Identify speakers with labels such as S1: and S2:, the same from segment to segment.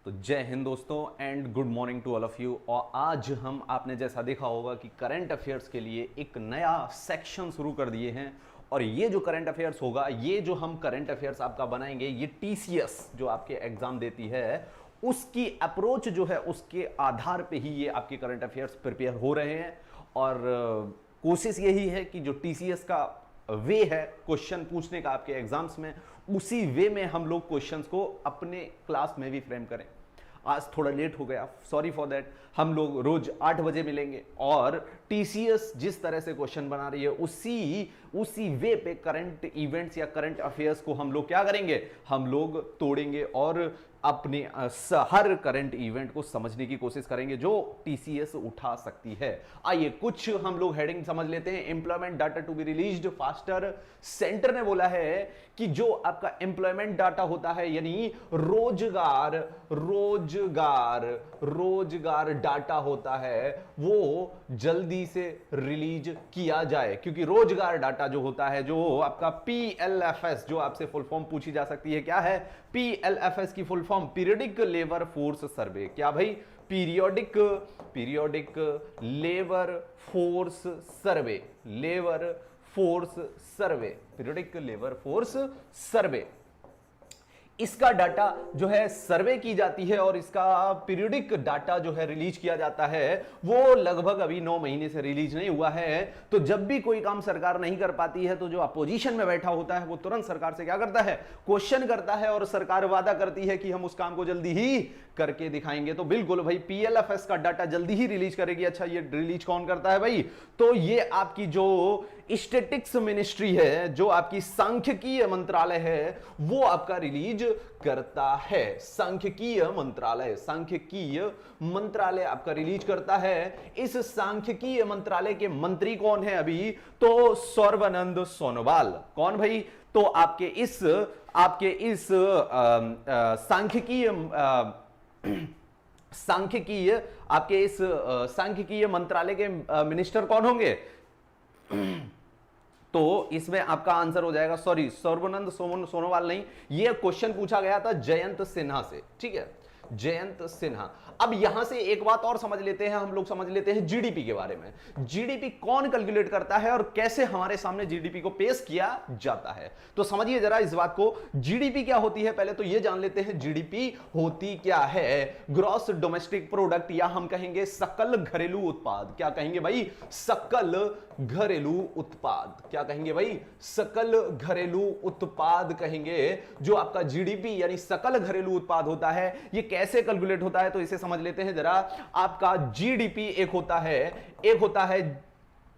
S1: तो जय हिंद दोस्तों and good morning to all of you. और आज हम आपने जैसा देखा होगा कि करंट अफेयर्स के लिए एक नया सेक्शन शुरू कर दिए हैं। और ये जो करंट अफेयर्स होगा, ये जो हम करंट अफेयर्स आपका बनाएंगे, ये टीसीएस जो आपके एग्जाम देती है उसकी अप्रोच जो है उसके आधार पे ही ये आपके करंट अफेयर्स प्रिपेयर हो रहे हैं। और कोशिश यही है कि जो टीसीएस का वे है क्वेश्चन पूछने का आपके एग्जाम्स में, उसी वे में हम लोग क्वेश्चंस को अपने क्लास में भी फ्रेम करें। आज थोड़ा लेट हो गया, सॉरी फॉर दैट। हम लोग रोज 8 बजे मिलेंगे और टीसीएस जिस तरह से क्वेश्चन बना रही है उसी वे पे करंट इवेंट्स या करंट अफेयर्स को हम लोग क्या करेंगे, हम लोग तोड़ेंगे और अपने हर करंट इवेंट को समझने की कोशिश करेंगे जो टीसीएस उठा सकती है। आइए कुछ हम लोग हेडिंग समझ लेते हैं। Employment data to be released faster. Centre ने बोला है कि जो आपका एम्प्लॉयमेंट डाटा होता है यानी रोजगार डाटा होता है वो जल्दी से रिलीज किया जाए, क्योंकि रोजगार डाटा जो होता है, जो आपका पीएलएफएस, जो आपसे फुल फॉर्म पूछी जा सकती है, क्या है पीएलएफएस की full form? Periodic labour force survey. क्या भाई? Periodic labour force survey, periodic labour force survey. इसका डाटा जो है सर्वे की जाती है और इसका पीरियडिक डाटा जो है रिलीज किया जाता है। वो लगभग अभी 9 महीने से रिलीज नहीं हुआ है। तो जब भी कोई काम सरकार नहीं कर पाती है तो जो अपोजिशन में बैठा होता है वो तुरंत सरकार से क्या करता है, क्वेश्चन करता है, और सरकार वादा करती है कि हम उस काम को जल्दी ही करके दिखाएंगे। तो बिल्कुल भाई पीएलएफएस का डाटा जल्दी ही रिलीज करेगी। अच्छा, ये रिलीज कौन करता है भाई? तो ये आपकी जो स्टैटिस्टिक्स मिनिस्ट्री है, जो आपकी सांख्यिकीय मंत्रालय है, वो आपका रिलीज करता है। सांख्यिकीय मंत्रालय आपका रिलीज करता है। इस सांख्यिकीय मंत्रालय के मंत्री कौन है अभी? तो सर्बानंद सोनोवाल। कौन भाई? तो आपके इस सांख्यिकीय मंत्रालय के मिनिस्टर कौन होंगे? तो इसमें आपका आंसर हो जाएगा, सॉरी, सर्बानंद सोनोवाल नहीं, ये क्वेश्चन पूछा गया था जयंत सिन्हा से। ठीक है, जयंत सिन्हा। अब यहां से एक बात और समझ लेते हैं, हम लोग समझ लेते हैं जीडीपी के बारे में। जीडीपी कौन कैलकुलेट करता है और कैसे हमारे सामने जीडीपी को पेश किया जाता है, तो समझिए जरा इस बात को। जीडीपी क्या होती है, पहले तो यह जान लेते हैं जीडीपी होती क्या है। ग्रॉस डोमेस्टिक प्रोडक्ट, या हम कहेंगे सकल घरेलू उत्पाद। क्या कहेंगे भाई? सकल घरेलू उत्पाद। क्या कहेंगे भाई? सकल घरेलू उत्पाद कहेंगे। जो आपका जीडीपी यानी सकल घरेलू उत्पाद होता है, ये कैसे कैलकुलेट होता है, तो इसे समझ लेते हैं जरा। आपका जीडीपी एक होता है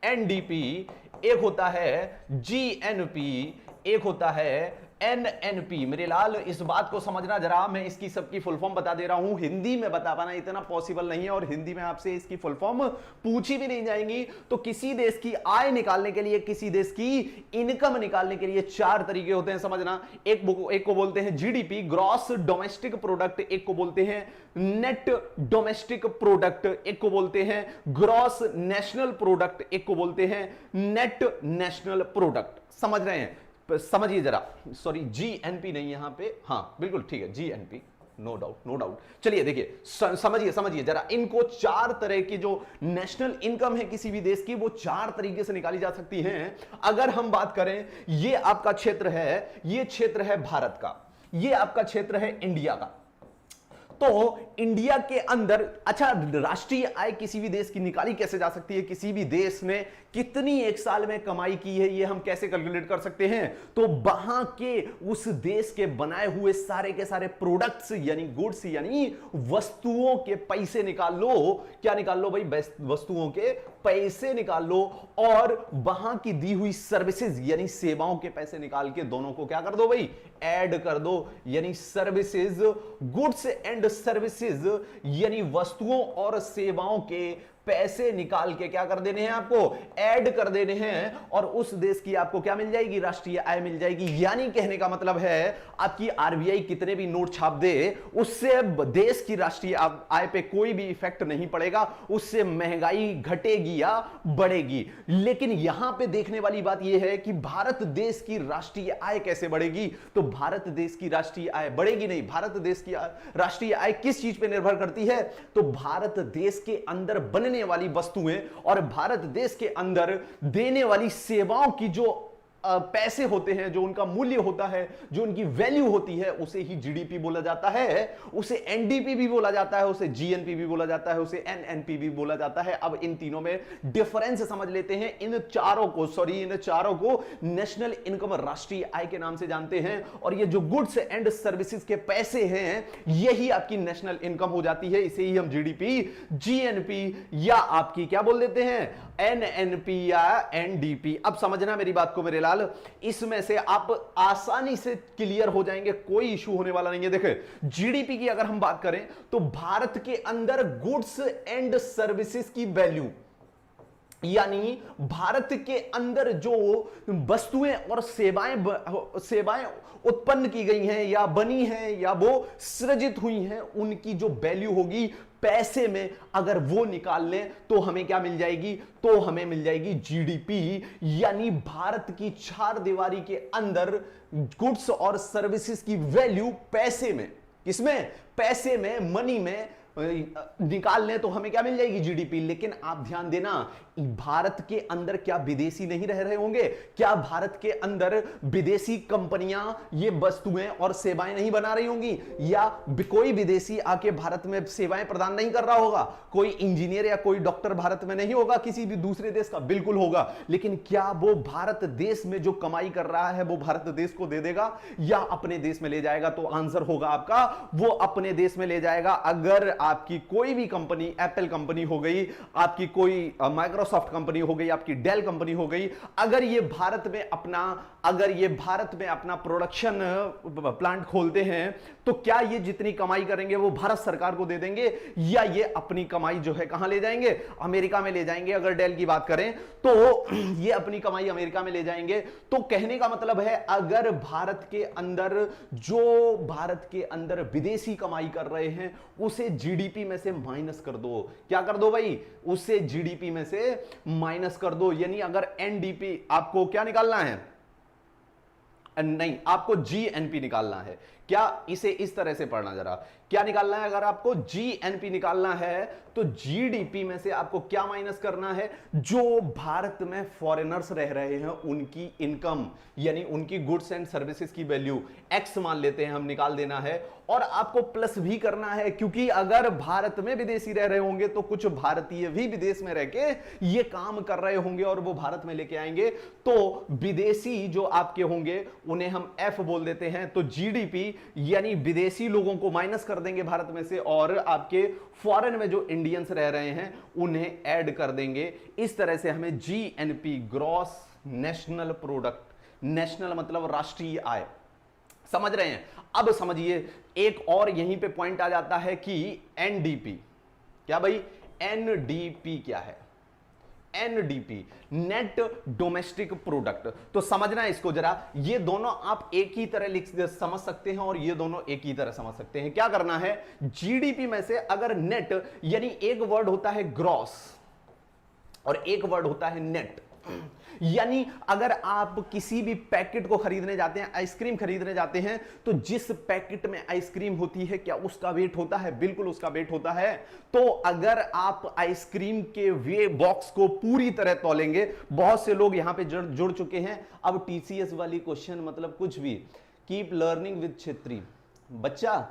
S1: एनडीपी, एक होता है जीएनपी, एक होता है एनएनपी। मेरे लाल इस बात को समझना जरा, मैं इसकी सबकी फुल फॉर्म बता दे रहा हूं। हिंदी में बता पाना इतना पॉसिबल नहीं है और हिंदी में आपसे इसकी फुल फॉर्म पूछी भी नहीं जाएंगी। तो किसी देश की आय निकालने के लिए, किसी देश की इनकम निकालने के लिए 4 तरीके होते हैं, समझना। एक को बोलते हैं जीडीपी, ग्रॉस डोमेस्टिक प्रोडक्ट, एक को बोलते हैं नेट डोमेस्टिक प्रोडक्ट, एक को बोलते हैं ग्रॉस नेशनल प्रोडक्ट, एक को बोलते हैं नेट नेशनल प्रोडक्ट। समझ रहे हैं? समझिए जरा, सॉरी जीएनपी नहीं यहां पे, हां बिल्कुल ठीक है जीएनपी, नो डाउट। चलिए देखिए, समझिए जरा, इनको 4 तरह की जो नेशनल इनकम है किसी भी देश की, वो 4 तरीके से निकाली जा सकती हैं। अगर हम बात करें, ये आपका क्षेत्र है, ये क्षेत्र है भारत का, ये आपका क्षेत्र है इंडिया का। तो इंडिया के अंदर, अच्छा, राष्ट्रीय आय किसी भी देश की निकाली कैसे जा सकती है, किसी भी देश ने कितनी एक साल में कमाई की है, ये हम कैसे कैलकुलेट कर सकते हैं? तो वहां के उस देश के बनाए हुए सारे के सारे प्रोडक्ट्स यानी गुड्स यानी वस्तुओं के पैसे निकाल लो। क्या निकाल लो भाई? वस्तुओं के पैसे निकाल लो, और वहां की दी हुई सर्विसेज यानी सेवाओं के पैसे निकाल के दोनों को क्या कर दो भाई? ऐड कर दो। यानी सर्विसेज, गुड्स एंड सर्विसेज यानी वस्तुओं और सेवाओं के पैसे निकाल के क्या कर देने हैं, आपको ऐड कर देने हैं, और उस देश की आपको क्या मिल जाएगी, राष्ट्रीय आय मिल जाएगी। यानी कहने का मतलब है आपकी आरबीआई कितने भी नोट छाप दे, उससे देश की राष्ट्रीय आय पे कोई भी इफेक्ट नहीं पड़ेगा, उससे महंगाई घटेगी या बढ़ेगी। लेकिन यहां पे देखने वाली बात यह है कि भारत देश की राष्ट्रीय आय कैसे बढ़ेगी, तो भारत देश की राष्ट्रीय आय बढ़ेगी नहीं। भारत देश की राष्ट्रीय आय किस चीज पे निर्भर करती है, तो भारत देश के अंदर बनने वाली वस्तुएं और भारत देश के अंदर देने वाली सेवाओं की जो पैसे होते हैं, जो उनका मूल्य होता है, जो उनकी वैल्यू होती है, उसे ही जीडीपी बोला जाता है, उसे एनडीपी भी बोला जाता है, उसे जीएनपी भी बोला जाता है, उसे एनएनपी भी बोला जाता है। अब इन तीनों में डिफरेंस समझ लेते हैं। इन चारों को नेशनल इनकम, राष्ट्रीय आय के नाम से जानते हैं, और ये जो गुड्स एंड सर्विसेज के पैसे हैं, यही आपकी नेशनल इनकम हो जाती है। इसे ही हम जीडीपी, जीएनपी या आपकी क्या बोल देते हैं, एनएनपी या एनडीपी। अब समझना मेरी बात को मेरे लाल, इसमें से आप आसानी से क्लियर हो जाएंगे, कोई इशू होने वाला नहीं है। देखिए जीडीपी की अगर हम बात करें तो भारत के अंदर गुड्स एंड सर्विसेज की वैल्यू, यानी भारत के अंदर जो वस्तुएं और सेवाएं उत्पन्न की गई हैं या बनी हैं या वो सृजित हुई हैं, उनकी जो वैल्यू होगी पैसे में, अगर वो निकाल लें तो हमें क्या मिल जाएगी, तो हमें मिल जाएगी जीडीपी। यानी भारत की चार दीवारी के अंदर गुड्स और सर्विसेज की वैल्यू पैसे में, किसमें, पैसे में, मनी में निकाल लें तो हमें क्या मिल जाएगी, जीडीपी। लेकिन आप ध्यान देना, भारत के अंदर क्या विदेशी नहीं रह रहे होंगे, क्या भारत के अंदर विदेशी कंपनियां ये वस्तुएं और सेवाएं नहीं बना रही होंगी, या कोई विदेशी आके भारत में सेवाएं प्रदान नहीं कर रहा होगा, कोई इंजीनियर या कोई डॉक्टर भारत में नहीं होगा किसी भी दूसरे देश का, बिल्कुल होगा। लेकिन क्या वो भारत देश में जो कमाई कर रहा है वो भारत देश को दे देगा या अपने देश में ले जाएगा, तो आंसर होगा आपका वो अपने देश में ले जाएगा। अगर आपकी कोई भी कंपनी, एप्पल कंपनी हो गई, आपकी कोई माइक्रोसॉफ्ट कंपनी हो गई, आपकी डेल कंपनी हो गई, अगर ये भारत में अपना प्रोडक्शन प्लांट खोलते हैं, तो क्या ये जितनी कमाई करेंगे वो भारत सरकार को दे देंगे, या ये अपनी कमाई जो है कहां ले जाएंगे, अमेरिका में ले जाएंगे। अगर डेल की बात करें तो ये अपनी कमाई अमेरिका में ले जाएंगे। तो कहने का मतलब है, अगर भारत के अंदर विदेशी कमाई कर रहे हैं, उसे जीडीपी में से माइनस कर दो। क्या कर दो भाई, उसे जीडीपी में से माइनस कर दो। यानी अगर एनडीपी आपको क्या निकालना है, नहीं, आपको जीएनपी निकालना है। क्या, इसे इस तरह से पढ़ना जरा, क्या निकालना है, अगर आपको जीएनपी निकालना है तो जीडीपी में से आपको क्या माइनस करना है, जो भारत में फॉरेनर्स रह रहे हैं उनकी इनकम, यानी उनकी गुड्स एंड सर्विसेज की वैल्यू एक्स मान लेते हैं हम, निकाल देना है। और आपको प्लस भी करना है, क्योंकि अगर भारत में विदेशी रह रहे होंगे तो कुछ भारतीय भी विदेश में रह के ये काम कर रहे होंगे और वो भारत में लेके आएंगे, तो विदेशी जो आपके होंगे उन्हें हम एफ बोल देते हैं। तो जीडीपी यानी विदेशी लोगों को माइनस कर देंगे भारत में से, और आपके फॉरेन में जो इंडियंस रह रहे हैं उन्हें ऐड कर देंगे। इस तरह से हमें GNP, gross national product, national मतलब राष्ट्रीय आय, समझ रहे हैं। अब समझिए एक और यहीं पे पॉइंट आ जाता है कि एनडीपी, क्या भाई, एनडीपी क्या है, एनडीपी नेट डोमेस्टिक प्रोडक्ट। तो समझना इसको जरा, ये दोनों आप एक ही तरह समझ सकते हैं और ये दोनों एक ही तरह समझ सकते हैं। क्या करना है, जीडीपी में से अगर नेट, यानी एक वर्ड होता है ग्रॉस और एक वर्ड होता है नेट, यानी अगर आप किसी भी पैकेट को खरीदने जाते हैं, आइसक्रीम खरीदने जाते हैं, तो जिस पैकेट में आइसक्रीम होती है क्या उसका वेट होता है, बिल्कुल उसका वेट होता है। तो अगर आप आइसक्रीम के वे बॉक्स को पूरी तरह तौलेंगे, बहुत से लोग यहां पे जुड़ चुके हैं। अब टीसीएस वाली क्वेश्चन मतलब कुछ भी, कीप लर्निंग विद छेत्री बच्चा,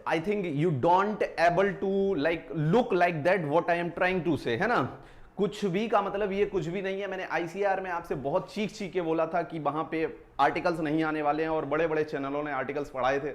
S1: I think you don't able to look like that what I am trying to say, है ना। कुछ भी का मतलब ये कुछ भी नहीं है। मैंने आईसीआर में आपसे बहुत चीख के बोला था कि वहां पे आर्टिकल्स नहीं आने वाले हैं, और बड़े बड़े चैनलों ने आर्टिकल्स पढ़ाए थे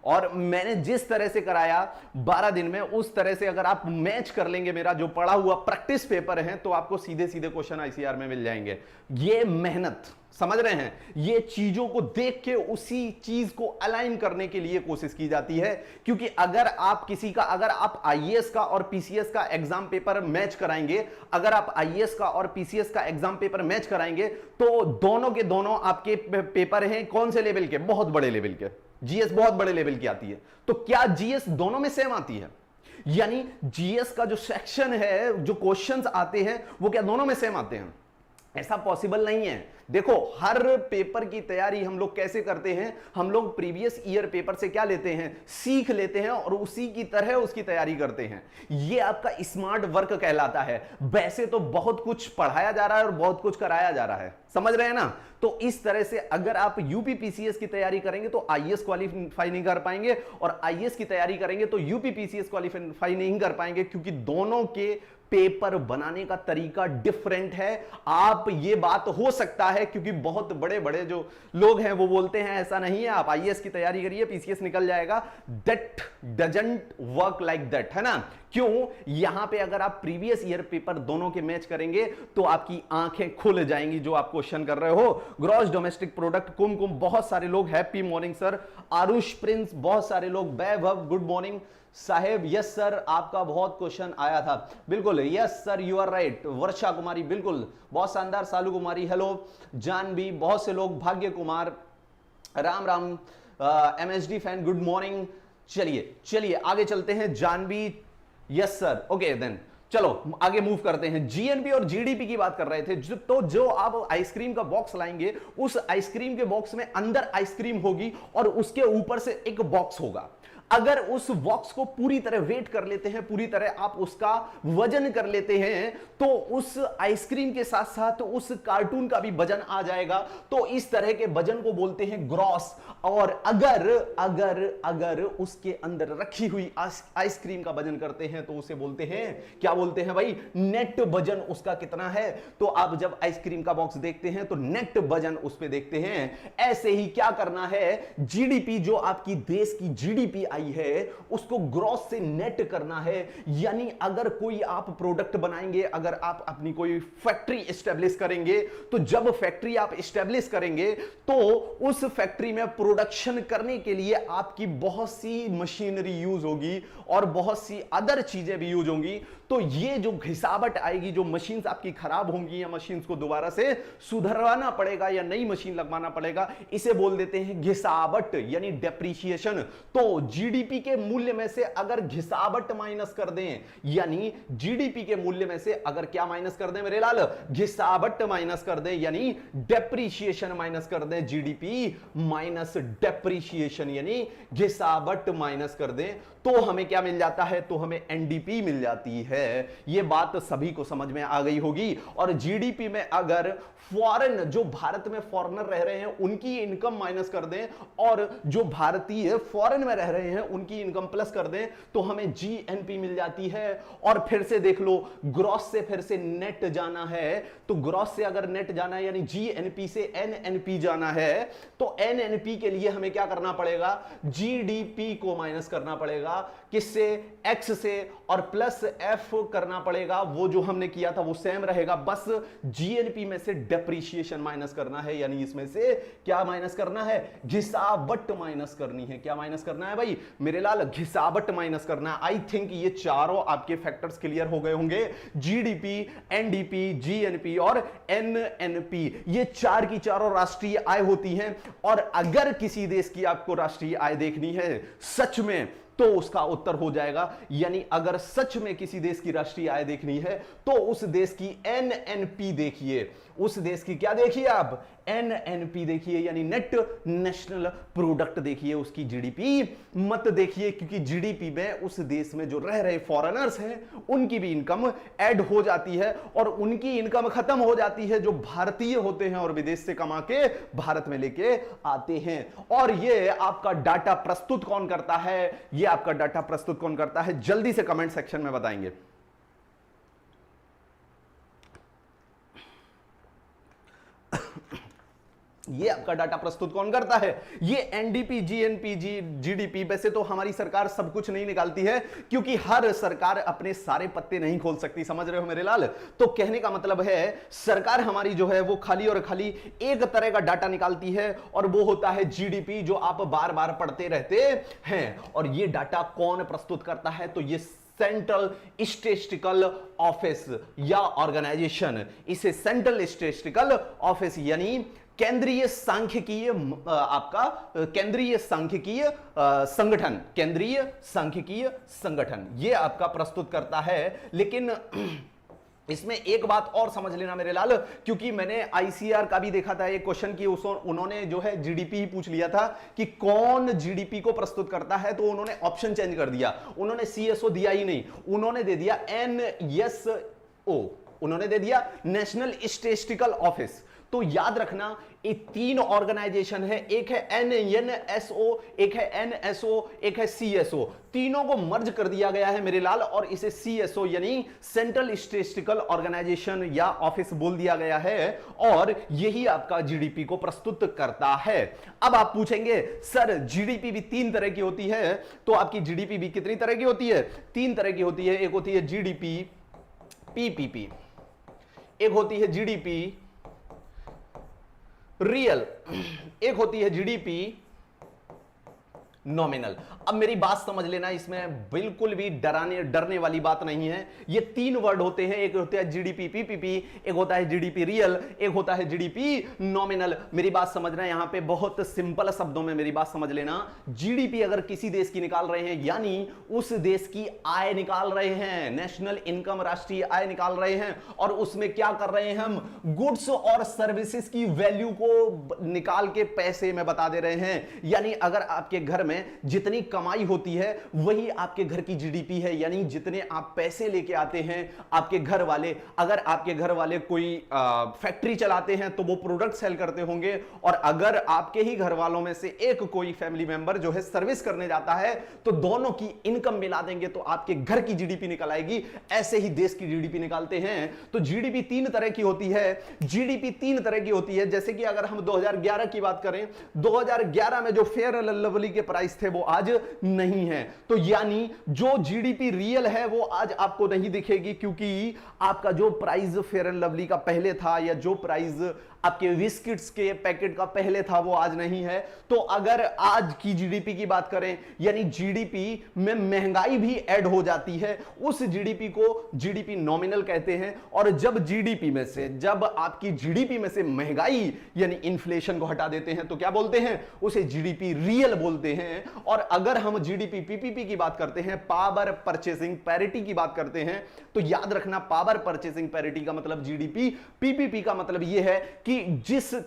S1: और मैंने जिस तरह से कराया 12 दिन में, उस तरह से अगर आप मैच कर लेंगे मेरा जो पढ़ा हुआ प्रैक्टिस पेपर है, तो आपको सीधे सीधे क्वेश्चन आईसीआर में मिल जाएंगे। ये मेहनत, समझ रहे हैं, ये चीजों को देख के उसी चीज को अलाइन करने के लिए कोशिश की जाती है। क्योंकि अगर आप आईएएस का और पीसीएस का एग्जाम पेपर मैच कराएंगे, अगर आप आईएएस का और पीसीएस का एग्जाम पेपर मैच कराएंगे, तो दोनों के दोनों आपके पेपर हैं कौन से लेवल के? बहुत बड़े लेवल के। जीएस बहुत बड़े लेवल की आती है, तो क्या जीएस दोनों में सेम आती है? यानी जीएस का जो सेक्शन है, जो क्वेश्चंस आते हैं, वो क्या दोनों में सेम आते हैं? ऐसा पॉसिबल नहीं है। देखो, हर पेपर की तैयारी हम लोग कैसे करते हैं, हम लोग प्रीवियस ईयर पेपर से क्या लेते हैं, सीख लेते हैं और उसी की तरह उसकी तैयारी करते हैं। ये आपका स्मार्ट वर्क कहलाता है। वैसे तो बहुत कुछ पढ़ाया जा रहा है और बहुत कुछ कराया जा रहा है, समझ रहे हैं ना। तो इस तरह से अगर आप यूपीपीसीएस की तैयारी करेंगे तो आईएएस क्वालिफाई नहीं कर पाएंगे, और आईएएस की तैयारी करेंगे तो यूपीपीसीएस क्वालिफाई नहीं कर पाएंगे, क्योंकि दोनों के पेपर बनाने का तरीका डिफरेंट है। आप ये बात हो सकता है, क्योंकि बहुत बड़े बड़े जो लोग हैं वो बोलते हैं ऐसा नहीं है, आप आईएएस की तैयारी करिए पीसीएस निकल जाएगा। That doesn't work like that, है ना। क्यों? यहां पे अगर आप प्रीवियस ईयर पेपर दोनों के मैच करेंगे तो आपकी आंखें खुल जाएंगी। जो आप क्वेश्चन कर रहे हो, ग्रॉस डोमेस्टिक प्रोडक्ट, कुमकुम, बहुत सारे लोग, happy morning sir, Aarush prince, बहुत सारे लोग, वैभव, गुड मॉर्निंग साहेब, यस सर, आपका बहुत क्वेश्चन आया था, बिल्कुल, yes sir, you are right. Varsha Kumari, बिल्कुल, बहुत शानदार। सालू कुमारी, हेलो। जानवी, बहुत से लोग, Bhagya Kumar, Ram Ram, MSD fan, good morning. चलिए आगे चलते हैं। Janvi, yes sir, okay then चलो आगे मूव करते हैं। जीएनपी और जीडीपी की बात कर रहे थे। तो जो आप आइसक्रीम का बॉक्स लाएंगे, उस आइसक्रीम के बॉक्स में अंदर आइसक्रीम होगी और उसके ऊपर से एक बॉक्स होगा। अगर उस बॉक्स को पूरी तरह वेट कर लेते हैं, पूरी तरह आप उसका वजन कर लेते हैं, तो उस आइसक्रीम के साथ साथ उस कार्टून का भी वजन आ जाएगा। तो इस तरह के वजन को बोलते हैं ग्रॉस। और अगर उसके अंदर रखी हुई आइसक्रीम का वजन करते हैं तो उसे बोलते हैं, क्या बोलते हैं भाई? नेट वजन उसका कितना है। तो आप जब आइसक्रीम का बॉक्स देखते हैं तो नेट वजन उस पे देखते हैं। ऐसे ही क्या करना है, जीडीपी, जो आपकी देश की जीडीपी आई है, उसको ग्रॉस से नेट करना है। यानी अगर कोई आप प्रोडक्ट बनाएंगे, अगर आप अपनी कोई फैक्ट्री एस्टेब्लिश करेंगे, तो जब फैक्ट्री आप एस्टेब्लिश करेंगे तो उस फैक्ट्री में प्रोडक्शन करने के लिए आपकी बहुत सी मशीनरी यूज होगी और बहुत सी अदर चीजें भी यूज होंगी। तो ये जो घिसावट आएगी, जो मशीन्स आपकी खराब होंगी या मशीन्स को दोबारा से सुधरवाना पड़ेगा या नई मशीन लगवाना पड़ेगा, इसे बोल देते हैं घिसावट, यानी डेप्रीशिएशन। तो जीडीपी के मूल्य में से अगर घिसावट माइनस कर दें, यानी जीडीपी के मूल्य में से अगर क्या माइनस कर दें मेरे लाल? घिसावट माइनस कर दें, यानी डेप्रीशिएशन माइनस कर दें। जीडीपी माइनस डेप्रीशिएशन यानी घिसावट माइनस कर दें, तो हमें क्या मिल जाता है? तो हमें एनडीपी मिल जाती है। यह बात सभी को समझ में आ गई होगी। और जीडीपी में अगर फॉरेन, जो भारत में फॉरेनर रह रहे हैं, उनकी इनकम माइनस कर दें और जो भारतीय फॉरेन में रह रहे हैं उनकी इनकम प्लस कर दें, तो हमें जीएनपी मिल जाती है। और फिर से देख लो, ग्रॉस से फिर से नेट जाना है, तो ग्रॉस से अगर नेट जाना है, यानी जीएनपी से एनएनपी जाना है, तो एनएनपी के लिए हमें क्या करना पड़ेगा? जीडीपी को माइनस करना पड़ेगा। किससे? एक्स से, और प्लस एफ करना पड़ेगा। वो जो हमने किया था वो सेम रहेगा, बस जीएनपी में से डेप्रीशिएशन माइनस करना है, यानी इसमें से क्या माइनस करना है? घिसावट माइनस करनी है। क्या माइनस करना है भाई मेरे लाल? घिसावट माइनस करना है। आई थिंक ये चारों आपके फैक्टर्स क्लियर हो गए होंगे। जीडीपी, एनडीपी, जीएनपी और एनएनपी, ये चार की चारों राष्ट्रीय आय होती हैं। और अगर किसी देश की आपको राष्ट्रीय आय देखनी है सच में, तो उसका उत्तर हो जाएगा, यानी अगर सच में किसी देश की राष्ट्रीय आय देखनी है तो उस देश की एनएनपी देखिए। उस देश की क्या देखिए आप? एनएनपी देखिए, यानी नेट नेशनल प्रोडक्ट देखिए, उसकी जीडीपी मत देखिए, क्योंकि जीडीपी में उस देश में जो रह रहे फॉरेनर्स हैं उनकी भी इनकम ऐड हो जाती है और उनकी इनकम खत्म हो जाती है जो भारतीय होते हैं और विदेश से कमा के भारत में लेके आते हैं। और ये आपका डाटा प्रस्तुत कौन करता है? ये आपका डाटा प्रस्तुत कौन करता है? जल्दी से कमेंट सेक्शन में बताएंगे। ये आपका डाटा प्रस्तुत कौन करता है? ये एनडीपी, जीएनपी, जीडीपी। वैसे तो हमारी सरकार सब कुछ नहीं निकालती है, क्योंकि हर सरकार अपने सारे पत्ते नहीं खोल सकती, समझ रहे हो मेरे लाल? तो कहने का मतलब है सरकार हमारी जो है वो खाली और खाली एक तरह का डाटा निकालती है, और वो होता है जीडीपी, जो आप बार बार पढ़ते रहते हैं। और ये डाटा कौन प्रस्तुत करता है? तो ये सेंट्रल स्टैटिस्टिकल ऑफिस या ऑर्गेनाइजेशन, इसे सेंट्रल स्टैटिस्टिकल ऑफिस यानी केंद्रीय सांख्यिकीय, आपका केंद्रीय सांख्यिकीय संगठन, केंद्रीय सांख्यिकीय संगठन, ये आपका प्रस्तुत करता है। लेकिन इसमें एक बात और समझ लेना मेरे लाल, क्योंकि मैंने आईसीआर का भी देखा था एक क्वेश्चन की, उन्होंने जो है जीडीपी ही पूछ लिया था कि कौन जीडीपी को प्रस्तुत करता है, तो उन्होंने ऑप्शन चेंज कर दिया, उन्होंने सीएसओ दिया ही नहीं, उन्होंने दे दिया एनएसओ, उन्होंने दे दिया नेशनल स्टैटिस्टिकल ऑफिस। तो याद रखना ये तीन ऑर्गेनाइजेशन है, एक है एनएसओ, एक है एनएसओ, एक है सीएसओ, तीनों को मर्ज कर दिया गया है मेरे लाल, और इसे सीएसओ यानी सेंट्रल स्टैटिस्टिकल ऑर्गेनाइजेशन या ऑफिस बोल दिया गया है, और यही आपका जीडीपी को प्रस्तुत करता है। अब आप पूछेंगे सर जीडीपी भी तीन तरह की होती है, तो आपकी जीडीपी भी कितनी तरह की होती है? तीन तरह की होती है। एक होती है जीडीपी पीपीपी, एक होती है जीडीपी रियल, एक होती है जीडीपी नॉमिनल। अब मेरी बात समझ लेना, इसमें बिल्कुल भी डरने वाली बात नहीं है। ये तीन वर्ड होते हैं, एक होता है जीडीपी पीपीपी, एक होता है जीडीपी रियल, एक होता है जीडीपी नॉमिनल। मेरी बात समझना, यहां पे बहुत सिंपल शब्दों में मेरी बात समझ लेना। जीडीपी अगर किसी देश की निकाल रहे हैं, यानी उस देश की आय निकाल रहे हैं, नेशनल इनकम, राष्ट्रीय आय निकाल रहे हैं, और उसमें क्या कर रहे हैं हम? गुड्स और सर्विसेज की वैल्यू को निकाल के पैसे में बता दे रहे हैं। यानी अगर आपके घर में जितनी कमाई होती है वही आपके घर की जीडीपी है, यानी जितने आप पैसे लेके आते हैं आपके घर वाले, अगर आपके घर वाले कोई फैक्ट्री चलाते हैं तो वो प्रोडक्ट सेल करते होंगे, और अगर आपके ही घर वालों में से एक कोई फैमिली मेंबर जो है सर्विस करने जाता है, तो दोनों की इनकम मिला देंगे तो आपके घर की जीडीपी निकल आएगी। ऐसे ही देश की जीडीपी निकालते हैं। तो जीडीपी तीन तरह की होती है, जीडीपी तीन तरह की होती है। जैसे कि अगर हम 2011 की बात करें, 2011 में जो फेयर एंड लवली के प्राइस थे वो आज नहीं है, तो यानी जो जीडीपी रियल है वो आज आपको नहीं दिखेगी, क्योंकि आपका जो प्राइस फेयर एंड लवली का पहले था, या जो प्राइस आपके बिस्किट्स के पैकेट का पहले था, वो आज नहीं है। तो अगर आज की जीडीपी की बात करें, यानी जीडीपी में महंगाई भी ऐड हो जाती है, उस जीडीपी को जीडीपी नॉमिनल कहते हैं। और जब जीडीपी में से, जब आपकी जीडीपी में से महंगाई यानी इन्फ्लेशन को हटा देते हैं, तो क्या बोलते हैं? उसे जीडीपी रियल बोलते हैं। और अगर हम जीडीपी पीपीपी की बात करते हैं, पावर परचेसिंग पैरिटी की बात करते हैं, तो याद रखना पावर परचेसिंग पैरिटी का मतलब जीडीपी, पीपीपी का मतलब यह है कि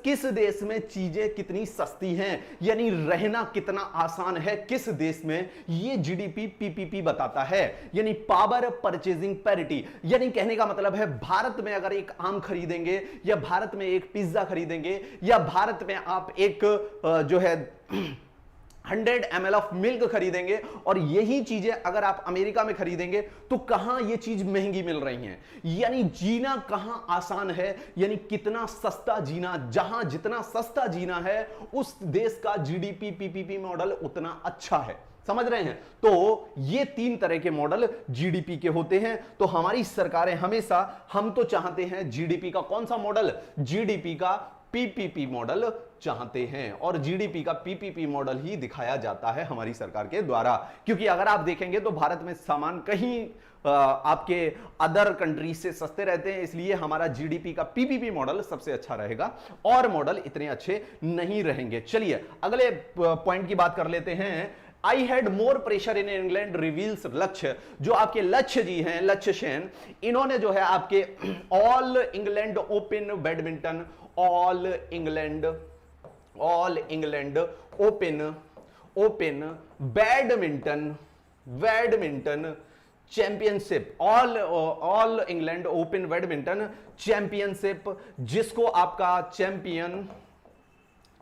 S1: किस देश में चीजें कितनी सस्ती हैं, यानी रहना कितना आसान है किस देश में, ये जीडीपी पीपीपी बताता है। यानी पावर परचेसिंग पैरिटी, यानी कहने का मतलब है भारत में अगर एक आम खरीदेंगे, या भारत में एक पिज्जा खरीदेंगे, या भारत में आप एक जो है 100 ml ऑफ मिल्क खरीदेंगे, और यही चीजें अगर आप अमेरिका में खरीदेंगे, तो कहां ये चीज महंगी मिल रही है। यानी जीना कहां आसान है, यानी कितना सस्ता जीना, जहां जितना सस्ता जीना है उस देश का जीडीपी पीपीपी मॉडल उतना अच्छा है। समझ रहे हैं? तो ये तीन तरह के मॉडल जीडीपी के होते हैं। तो हमारी सरकारें हमेशा, हम तो चाहते हैं जीडीपी का कौन सा मॉडल? जीडीपी का पीपीपी मॉडल चाहते हैं, और जीडीपी का पीपीपी मॉडल ही दिखाया जाता है हमारी सरकार के द्वारा। क्योंकि अगर आप देखेंगे तो भारत में सामान कहीं आपके अदर कंट्रीज से सस्ते रहते हैं, इसलिए हमारा जीडीपी का पीपीपी मॉडल सबसे अच्छा रहेगा, और मॉडल इतने अच्छे नहीं रहेंगे। चलिए अगले पॉइंट की बात कर लेते हैं। I had more pressure in England reveals लक्ष्य, जो आपके लक्ष्य जी हैं, लक्ष्य सेन, इन्होंने जो है आपके all England open badminton, all England open badminton championship, all England open badminton championship, जिसको आपका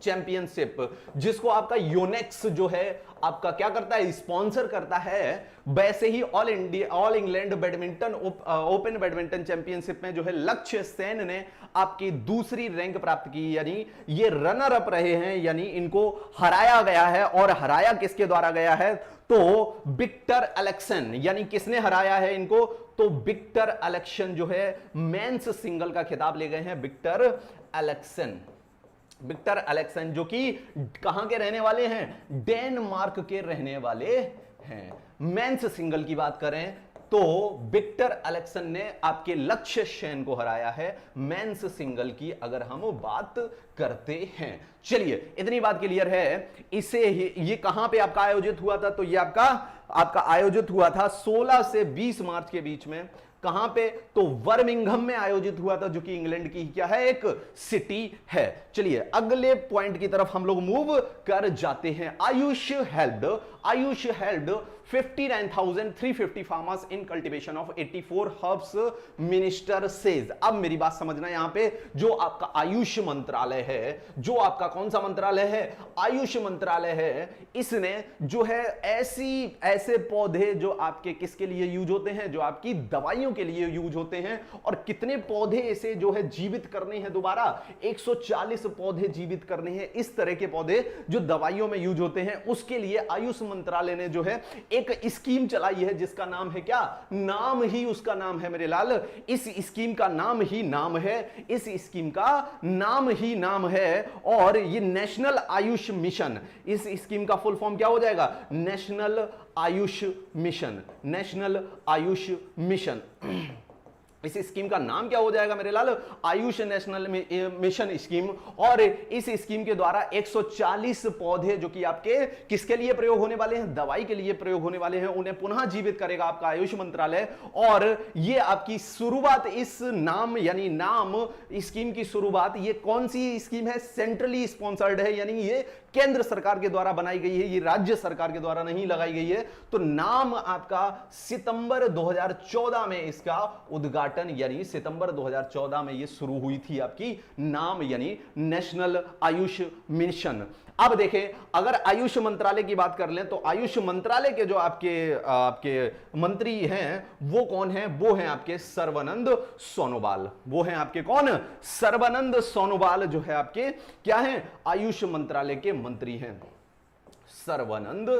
S1: चैंपियनशिप, जिसको आपका यूनेक्स जो है आपका क्या करता है, स्पॉन्सर करता है, वैसे ही all England badminton open badminton championship में जो है लक्ष्य सेन ने आपकी दूसरी रैंक प्राप्त की, यानी ये रनर अप रहे हैं, यानी इनको हराया गया है। और हराया किसके द्वारा गया है, तो विक्टर एलेक्सन, यानी किसने हराया है इनको, तो विक्टर एलेक्सन जो है मेंस सिंगल का खिताब ले गए हैं विक्टर एलेक्सन। विक्टर एलेक्सन जो कि कहां के रहने वाले हैं, डेनमार्क के रहने वाले हैं। मेंस सिंगल की बात करें तो विक्टर एलेक्सन ने आपके लक्ष्य सेन को हराया है। मेंस सिंगल की अगर हम बात करते हैं, चलिए इतनी बात क्लियर है। इसे ये कहां पे आपका आयोजित हुआ था, तो ये आपका आयोजित हुआ था 16 से 20 मार्च के बीच में। कहां पे, तो बर्मिंघम में आयोजित हुआ था, जो कि इंग्लैंड की क्या है, एक सिटी है। चलिए अगले पॉइंट की तरफ हम लोग मूव कर जाते हैं। Ayush held 59,350 farmers in cultivation of 84 herbs, minister says. अब मेरी बात समझना, यहां पे जो आपका आयुष मंत्रालय है, जो आपका कौन सा मंत्रालय है, आयुष मंत्रालय है, इसने जो है ऐसे पौधे जो आपके किसके लिए यूज होते हैं, जो आपकी दवाइयों के लिए यूज होते हैं, और कितने पौधे इसे जो है जीवित करने हैं, दोबारा 140 पौधे जीवित करने हैं, इस तरह के पौधे जो दवाइयों में यूज होते हैं, उसके लिए आयुष मंत्रालय ने जो है एक स्कीम चलाई है, जिसका नाम है क्या, नाम ही उसका नाम है मेरे लाल, इस स्कीम का नाम ही नाम है, इस स्कीम का नाम ही नाम है, और ये नेशनल आयुष मिशन, इस स्कीम का फुल फॉर्म क्या हो जाएगा, national Ayush mission, national Ayush mission. इस स्कीम का नाम क्या हो जाएगा मेरे लाल, आयुष नेशनल मिशन स्कीम। और इस स्कीम के द्वारा 140 पौधे जो कि आपके किसके लिए प्रयोग होने वाले हैं, दवाई के लिए प्रयोग होने वाले हैं, उन्हें पुनः जीवित करेगा आपका आयुष मंत्रालय। और ये आपकी शुरुआत, इस नाम यानी नाम स्कीम की शुरुआत, ये कौन सी स्कीम है, सेंट्रली स्पॉन्सर्ड है, यानी ये केंद्र सरकार के द्वारा बनाई गई है, ये राज्य सरकार के द्वारा नहीं लगाई गई है। तो नाम आपका सितंबर 2014 में इसका उद्घाटन, यानी सितंबर 2014 में ये शुरू हुई थी आपकी नाम यानी नेशनल आयुष मिशन। अब देखें, अगर आयुष मंत्रालय की बात कर लें तो आयुष मंत्रालय के जो आपके मंत्री हैं वो कौन हैं, वो हैं आपके सर्बानंद सोनोवाल। वो हैं आपके कौन, सर्बानंद सोनोवाल जो है आपके क्या हैं, आयुष मंत्रालय के मंत्री हैं। Sarbananda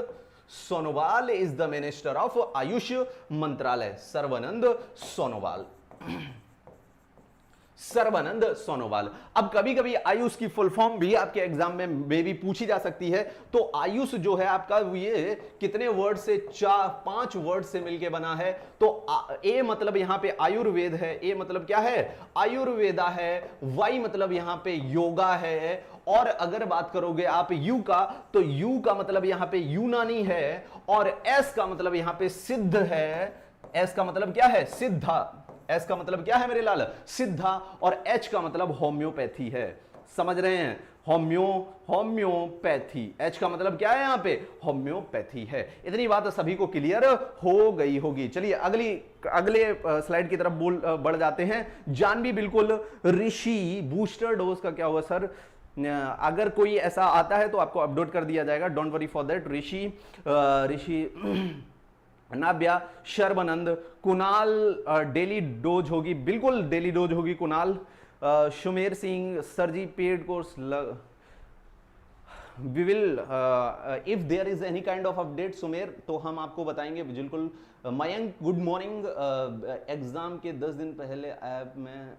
S1: Sonowal is the minister of Ayush मंत्रालय, सर्बानंद सोनोवाल, सर्बानंद सोनोवाल। अब कभी कभी आयुष की फुल फॉर्म भी आपके एग्जाम में भी पूछी जा सकती है। तो आयुष जो है आपका ये कितने वर्ड से, 5 वर्ड से मिलके बना है। तो ए मतलब यहां पे आयुर्वेद है, ए मतलब क्या है, आयुर्वेदा है, वाई मतलब यहां पे योगा है, और अगर बात करोगे आप यू का, तो यू का मतलब यहां पे यूनानी है, और एस का मतलब यहां पे सिद्ध है। एस का मतलब क्या है, सिद्धा। एस का मतलब क्या है मेरे लाल, सिद्धा। और एच का मतलब होम्योपैथी है, समझ रहे हैं, होम्योपैथी। एच का मतलब क्या है यहाँ पे, होम्योपैथी है। इतनी बात सभी को क्लियर हो गई होगी। चलिए अगले स्लाइड की तरफ बढ़ जाते हैं। जानवी बिल्कुल, ऋषि बूस्टर डोज का क्या हुआ सर, अगर कोई ऐसा आता है तो आपको अपडेट कर दिया जाएगा, don't worry for that. Rishi Navya, Sharvanand, Kunal, daily dose होगी, बिल्कुल डेली डोज होगी Kunal. Sumer Singh, sir ji paid course we will, if there is any kind of update Sumer, तो हम आपको बताएंगे बिल्कुल। मयंक गुड मॉर्निंग, एग्जाम के 10 दिन पहले ऐप में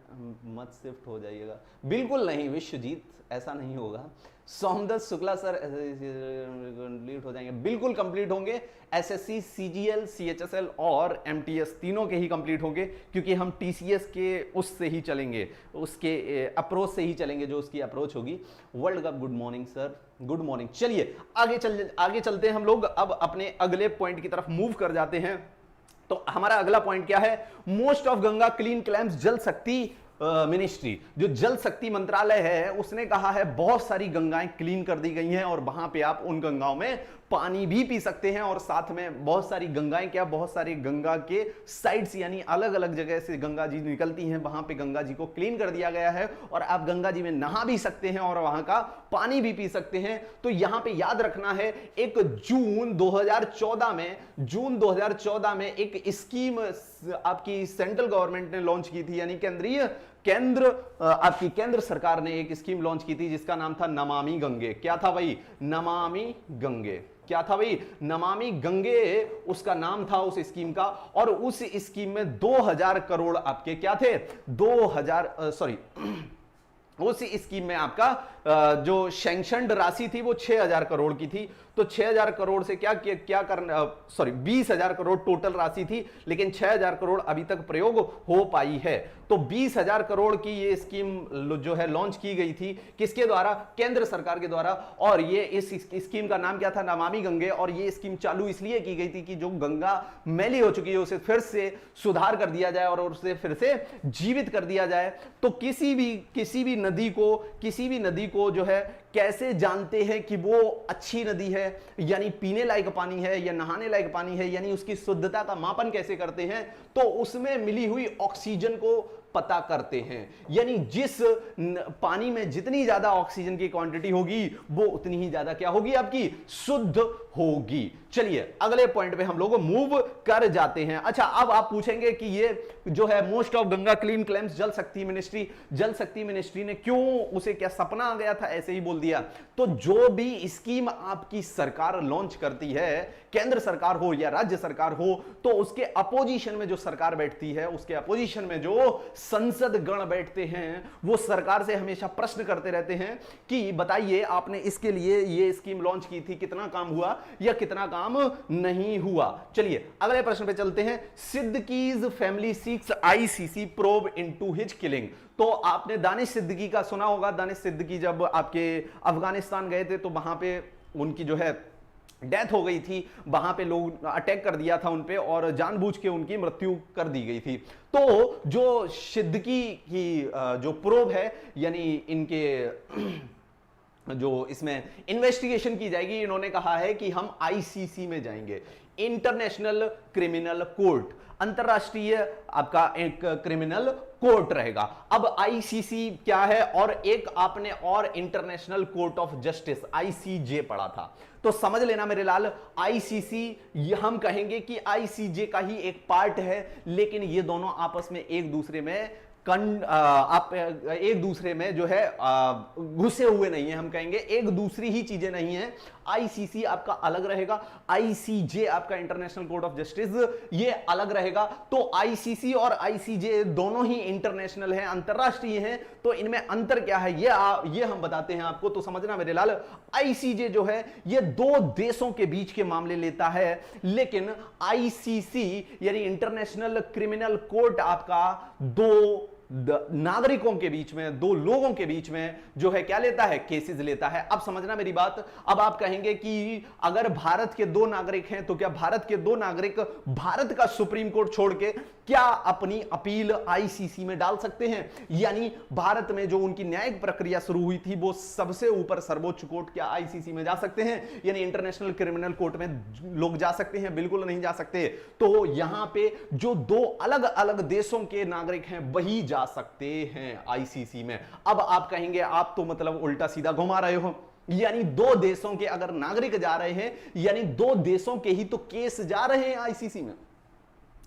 S1: मत शिफ्ट हो जाइएगा। बिल्कुल नहीं विश्वजीत, ऐसा नहीं होगा। सोमदत्त शुक्ला सर, कंप्लीट हो जाएंगे, बिल्कुल कंप्लीट होंगे। एसएससी, सीजीएल, सीएचएसएल और एमटीएस तीनों के ही कंप्लीट होंगे, क्योंकि हम टीसीएस के उससे ही चलेंगे, उसके अप्रोच से ही चलेंगे, जो उसकी अप्रोच होगी। World cup, good morning sir, good morning. चलिए आगे चलते हैं हम लोग, अब अपने अगले पॉइंट की तरफ मूव कर जाते हैं। तो हमारा अगला पॉइंट क्या है, most of Ganga clean clams, जल शक्ति मिनिस्ट्री, जो जल शक्ति मंत्रालय है, उसने कहा है बहुत सारी गंगाएं क्लीन कर दी गई हैं, और वहां पे आप उन गंगाओं में पानी भी पी सकते हैं और साथ में बहुत सारी गंगाएं, क्या बहुत सारी गंगा के साइड्स यानी अलग अलग जगह से गंगा जी निकलती हैं, वहां पे गंगा जी को क्लीन कर दिया गया है और आप गंगा जी में नहा भी सकते हैं और वहां का पानी भी पी सकते हैं। तो यहां पे याद रखना है, एक जून 2014 में एक स्कीम आपकी सेंट्रल गवर्नमेंट ने लॉन्च की थी, यानी आपकी केंद्र सरकार ने एक स्कीम लॉन्च की थी जिसका नाम था नमामि गंगे। क्या था भाई? नमामि गंगे। क्या था भाई? नमामि गंगे उसका नाम था उस स्कीम का। और उस स्कीम में 2000 करोड़ आपके क्या थे? उस स्कीम में आपका जो सैंक्शनड राशि थी वो 6000 करोड़ की थी। तो 6000 करोड़ से क्या करना, 20,000 करोड़ टोटल राशि थी, लेकिन 6000 करोड़ अभी तक प्रयोग हो पाई है। तो 20,000 करोड़ की ये स्कीम जो है लॉन्च की गई थी, किसके द्वारा? केंद्र सरकार के द्वारा। और ये इस स्कीम का नाम क्या था? नमामि गंगे। और ये स्कीम चालू इसलिए की गई थी कि जो गंगा मैली हो चुकी है उसे फिर से सुधार कर दिया जाए और उसे फिर से जीवित कर दिया जाए। तो किसी भी नदी को जो है कैसे जानते हैं कि वो अच्छी नदी है, यानी पीने लायक पानी है या नहाने लायक पानी है, यानी उसकी शुद्धता का मापन कैसे करते हैं? तो उसमें मिली हुई ऑक्सीजन को पता करते हैं। यानी जिस पानी में जितनी ज्यादा ऑक्सीजन की क्वांटिटी होगी वो उतनी ही ज्यादा क्या होगी? आपकी शुद्ध होगी। चलिए अगले पॉइंट पे हम लोग मूव कर जाते हैं। अच्छा, अब आप पूछेंगे कि ये जो है most of Ganga clean claims जल शक्ति मिनिस्ट्री ने क्यों, उसे क्या सपना आ गया था ऐसे ही बोल दिया? तो जो भी स्कीम आपकी सरकार लॉन्च करती है, केंद्र सरकार हो या राज्य सरकार हो, तो उसके अपोजिशन में जो सरकार बैठती है, उसके अपोजिशन में जो संसद गण बैठते हैं, वो सरकार से हमेशा प्रश्न करते रहते हैं कि बताइए आपने इसके लिए ये स्कीम लॉन्च की थी, कितना काम हुआ या कितना काम नहीं हुआ। चलिए अगले प्रश्न पे चलते हैं। Siddiqui's family seeks ICC probe into his killing. तो आपने दानिश सिद्दीकी का सुना होगा। दानिश सिद्दीकी जब आपके अफगानिस्तान गए थे तो वहां पे उनकी जो है डेथ हो गई थी, वहां पे लोग अटैक कर दिया था उनपे और जानबूझ के उनकी मृत्यु कर दी गई थी। तो जो सिद्दीकी की जो प्रोब है, यानी इनके जो इसमें इन्वेस्टिगेशन की जाएगी, इन्होंने कहा है कि हम आईसीसी में जाएंगे, इंटरनेशनल क्रिमिनल कोर्ट, अंतरराष्ट्रीय आपका एक क्रिमिनल कोर्ट रहेगा। अब आईसीसी क्या है? और एक आपने और international court of justice ICJ पढ़ा था, तो समझ लेना मेरे लाल, आईसीसी हम कहेंगे कि आईसीजे का ही एक पार्ट है, लेकिन ये दोनों आपस में एक दूसरे में जो है घुसे हुए नहीं है। हम कहेंगे एक दूसरी ही चीजें नहीं है। आईसीसी आपका अलग रहेगा, आईसीजे आपका इंटरनेशनल कोर्ट ऑफ जस्टिस ये अलग रहेगा। तो आईसीसी और आईसीजे दोनों ही इंटरनेशनल है, अंतरराष्ट्रीय है। तो इनमें अंतर क्या है ये हम बताते हैं आपको, तो समझना मेरे लाल। आईसीजे जो है ये दो देशों के बीच के मामले लेता है, लेकिन आईसीसी यानी इंटरनेशनल क्रिमिनल कोर्ट आपका दो नागरिकों के बीच में, दो लोगों के बीच में जो है क्या लेता है? केसेस लेता है। अब समझना मेरी बात। अब आप कहेंगे कि अगर भारत के दो नागरिक हैं तो क्या भारत के दो नागरिक भारत का सुप्रीम कोर्ट छोड़ के क्या अपनी अपील आईसीसी में डाल सकते हैं? यानी भारत में जो उनकी न्यायिक प्रक्रिया शुरू हुई थी वो सबसे ऊपर सर्वोच्च कोर्ट क्या आईसीसी में जा सकते हैं? यानी इंटरनेशनल क्रिमिनल कोर्ट में लोग जा सकते हैं? बिल्कुल नहीं जा सकते। तो यहां पे जो दो अलग अलग देशों के नागरिक हैं वही जा सकते हैं आईसीसी में। अब आप कहेंगे आप तो मतलब उल्टा सीधा घुमा रहे हो, यानी दो देशों के अगर नागरिक जा रहे हैं, यानी दो देशों के ही तो केस जा रहे हैं आईसीसी में।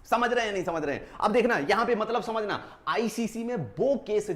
S1: समझ रहे हैं नहीं समझ रहे हैं? अब देखना यहां पे मतलब समझना, आईसीसी में वो केस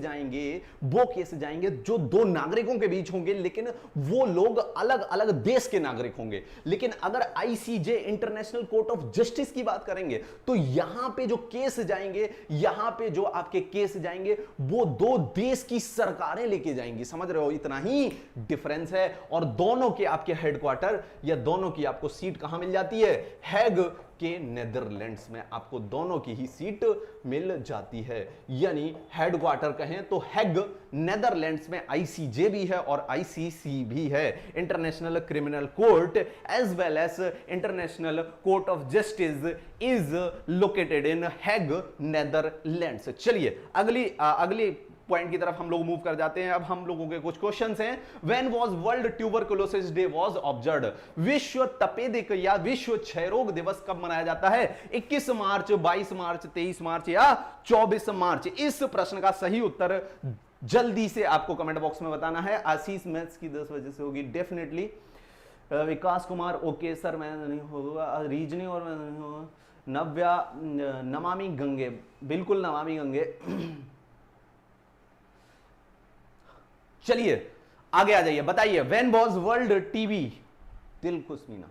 S1: जाएंगे जो दो नागरिकों के बीच होंगे, लेकिन वो लोग अलग अलग देश के नागरिक होंगे। लेकिन अगर ICJ international court of justice की बात करेंगे तो यहां पे जो केस जाएंगे, यहां पे जो आपके केस जाएंगे वो दो देश की सरकारें लेके जाएंगी। समझ रहे हो? इतना ही डिफरेंस है। और दोनों के आपके हेडक्वार्टर या दोनों की आपको सीट कहां मिल जाती है? हैग के नेदरलैंड्स में आपको दोनों की ही सीट मिल जाती है। यानी हेडक्वार्टर कहें तो हैग नेदरलैंड्स में आईसीजे भी है और आईसीसी भी है, international criminal court as well as international court of justice is located in Hague Netherlands. चलिए अगली पॉइंट की तरफ हम लोग मूव कर जाते हैं। अब हम लोगों के कुछ क्वेश्चंस हैं। When was world tuberculosis day was observed, विश्व तपेदिक या विश्व क्षय रोग दिवस कब मनाया जाता है? 21 मार्च, 22 मार्च, 23 मार्च या 24 मार्च? इस प्रश्न का सही उत्तर जल्दी से आपको कमेंट बॉक्स में बताना है। आशीष मैथ्स की 10 बजे से होगी डेफिनेटली। विकास कुमार ओके सर मैं नहीं होगा, रीजनिंग और मैं नहीं होगा। नव्या नमामि गंगे, बिल्कुल नमामि गंगे। चलिए आगे आ जाइए, बताइए when was world TB, Dilkhush Meena,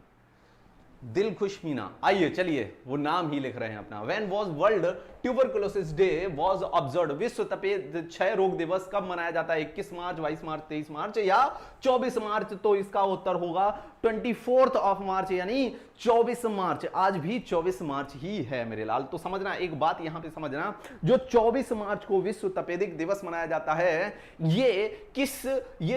S1: Dilkhush Meena, आइए चलिए वो नाम ही लिख रहे हैं अपना। When was world tuberculosis day was observed, विश्व तपेद क्षय रोग दिवस कब मनाया जाता है? 21 मार्च, 22 मार्च, 23 मार्च या 24 मार्च? तो इसका उत्तर होगा 24 मार्च यानी 24 मार्च। आज भी 24 मार्च ही है मेरे लाल। तो समझना एक बात यहां पे समझना, जो 24 मार्च को विश्व तपेदिक दिवस मनाया जाता है, ये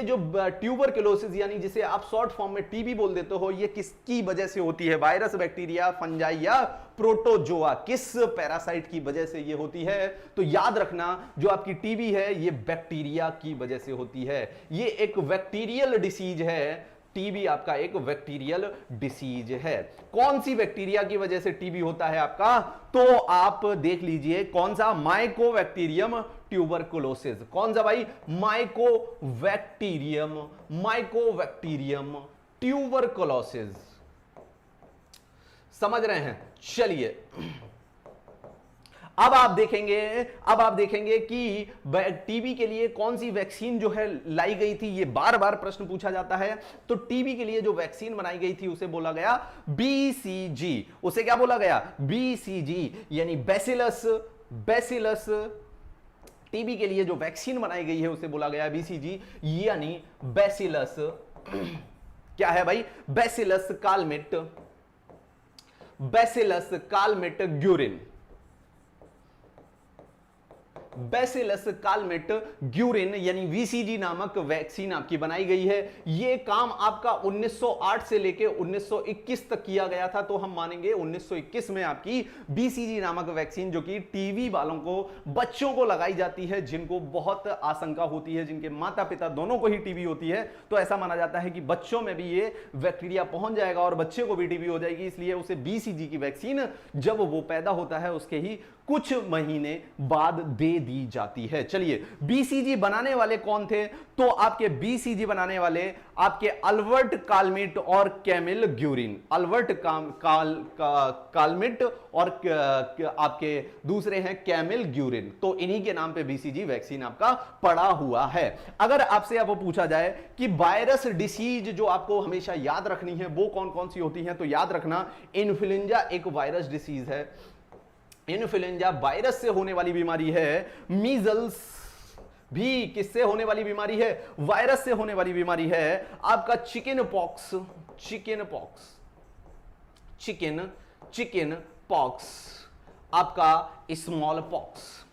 S1: जो ट्यूबरकुलोसिस यानी जिसे आप शॉर्ट फॉर्म में टीबी बोल देते हो, ये किसकी वजह से होती है? वायरस, बैक्टीरिया, फंजाई या प्रोटोजोआ? किस पैरासाइट की वजह से ये होती है? तो याद रखना जो आपकी टीबी है ये बैक्टीरिया की वजह से होती है। ये एक बैक्टीरियल डिसीज है। टीबी आपका एक बैक्टीरियल डिसीज है। कौन सी बैक्टीरिया की वजह से टीबी होता है आपका? तो आप देख लीजिए कौन सा, माइकोबैक्टीरियम ट्यूबरकुलोसिस। कौन सा भाई? Mycobacterium, Mycobacterium tuberculosis. समझ रहे हैं? चलिए अब आप देखेंगे कि टीबी के लिए कौन सी वैक्सीन जो है लाई गई थी। ये बार बार प्रश्न पूछा जाता है। तो टीबी के लिए जो वैक्सीन बनाई गई थी उसे बोला गया बीसीजी। उसे क्या बोला गया? बीसीजी यानी बैसिलस। टीबी के लिए जो वैक्सीन बनाई गई है उसे बोला गया बीसीजी यानी बैसिलस। क्या है भाई? Bacillus Calmette Guérin. Bacillus Calmette Guérin यानी वीसीजी नामक वैक्सीन आपकी बनाई गई है। यह काम आपका 1908 से लेके 1921 तक किया गया था। तो हम मानेंगे 1921 में आपकी बीसीजी नामक वैक्सीन, जो कि टीबी वालों को, बच्चों को लगाई जाती है जिनको बहुत आशंका होती है, जिनके माता पिता दोनों को ही टीबी होती है। तो ऐसा माना जाता है कि बच्चों में भी ये बैक्टीरिया पहुंच जाएगा और बच्चे को भी टीबी हो जाएगी। इसलिए उसे बीसीजी की वैक्सीन जब वो पैदा होता है उसके ही कुछ महीने बाद दे दी जाती है। चलिए बीसीजी बनाने वाले कौन थे? तो आपके बीसीजी बनाने वाले आपके अल्बर्ट कालमिट और कैमिल ग्यूरिन। अल्बर्ट कालमिट और आपके दूसरे हैं कैमिल ग्यूरिन। तो इन्हीं के नाम पे बीसीजी वैक्सीन आपका पड़ा हुआ है। अगर आपसे अब पूछा जाए कि वायरस डिसीज जो आपको हमेशा याद रखनी है वो कौन कौन सी होती है, तो याद रखना इन्फ्लुएंजा एक वायरस डिसीज है। इन्फ्लुएंजा वायरस से होने वाली बीमारी है। मीजल्स भी किससे होने वाली बीमारी है? वायरस से होने वाली बीमारी है। आपका चिकन पॉक्स, आपका स्मॉल पॉक्स।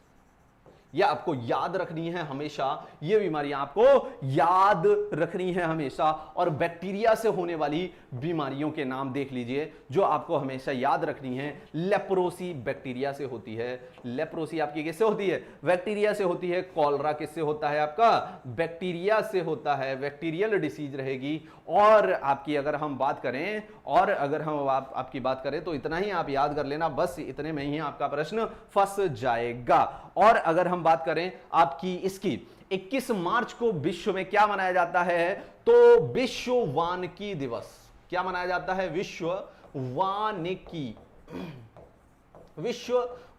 S1: यह आपको याद रखनी है हमेशा, ये बीमारियां आपको याद रखनी है हमेशा। और बैक्टीरिया से होने वाली बीमारियों के नाम देख लीजिए जो आपको हमेशा याद रखनी है। लेप्रोसी बैक्टीरिया से होती है। लेप्रोसी आपकी किससे होती है? बैक्टीरिया से होती है। कॉलरा किससे होता है? आपका बैक्टीरिया से होता है, बैक्टीरियल डिसीज रहेगी। और आपकी अगर हम बात करें आपकी बात करें तो इतना ही आप याद कर लेना, बस इतने में ही आपका प्रश्न फंस जाएगा। और अगर हम बात करें आपकी इसकी 21 मार्च को विश्व में क्या मनाया जाता है? तो विश्व वानिकी दिवस। क्या मनाया जाता है? विश्व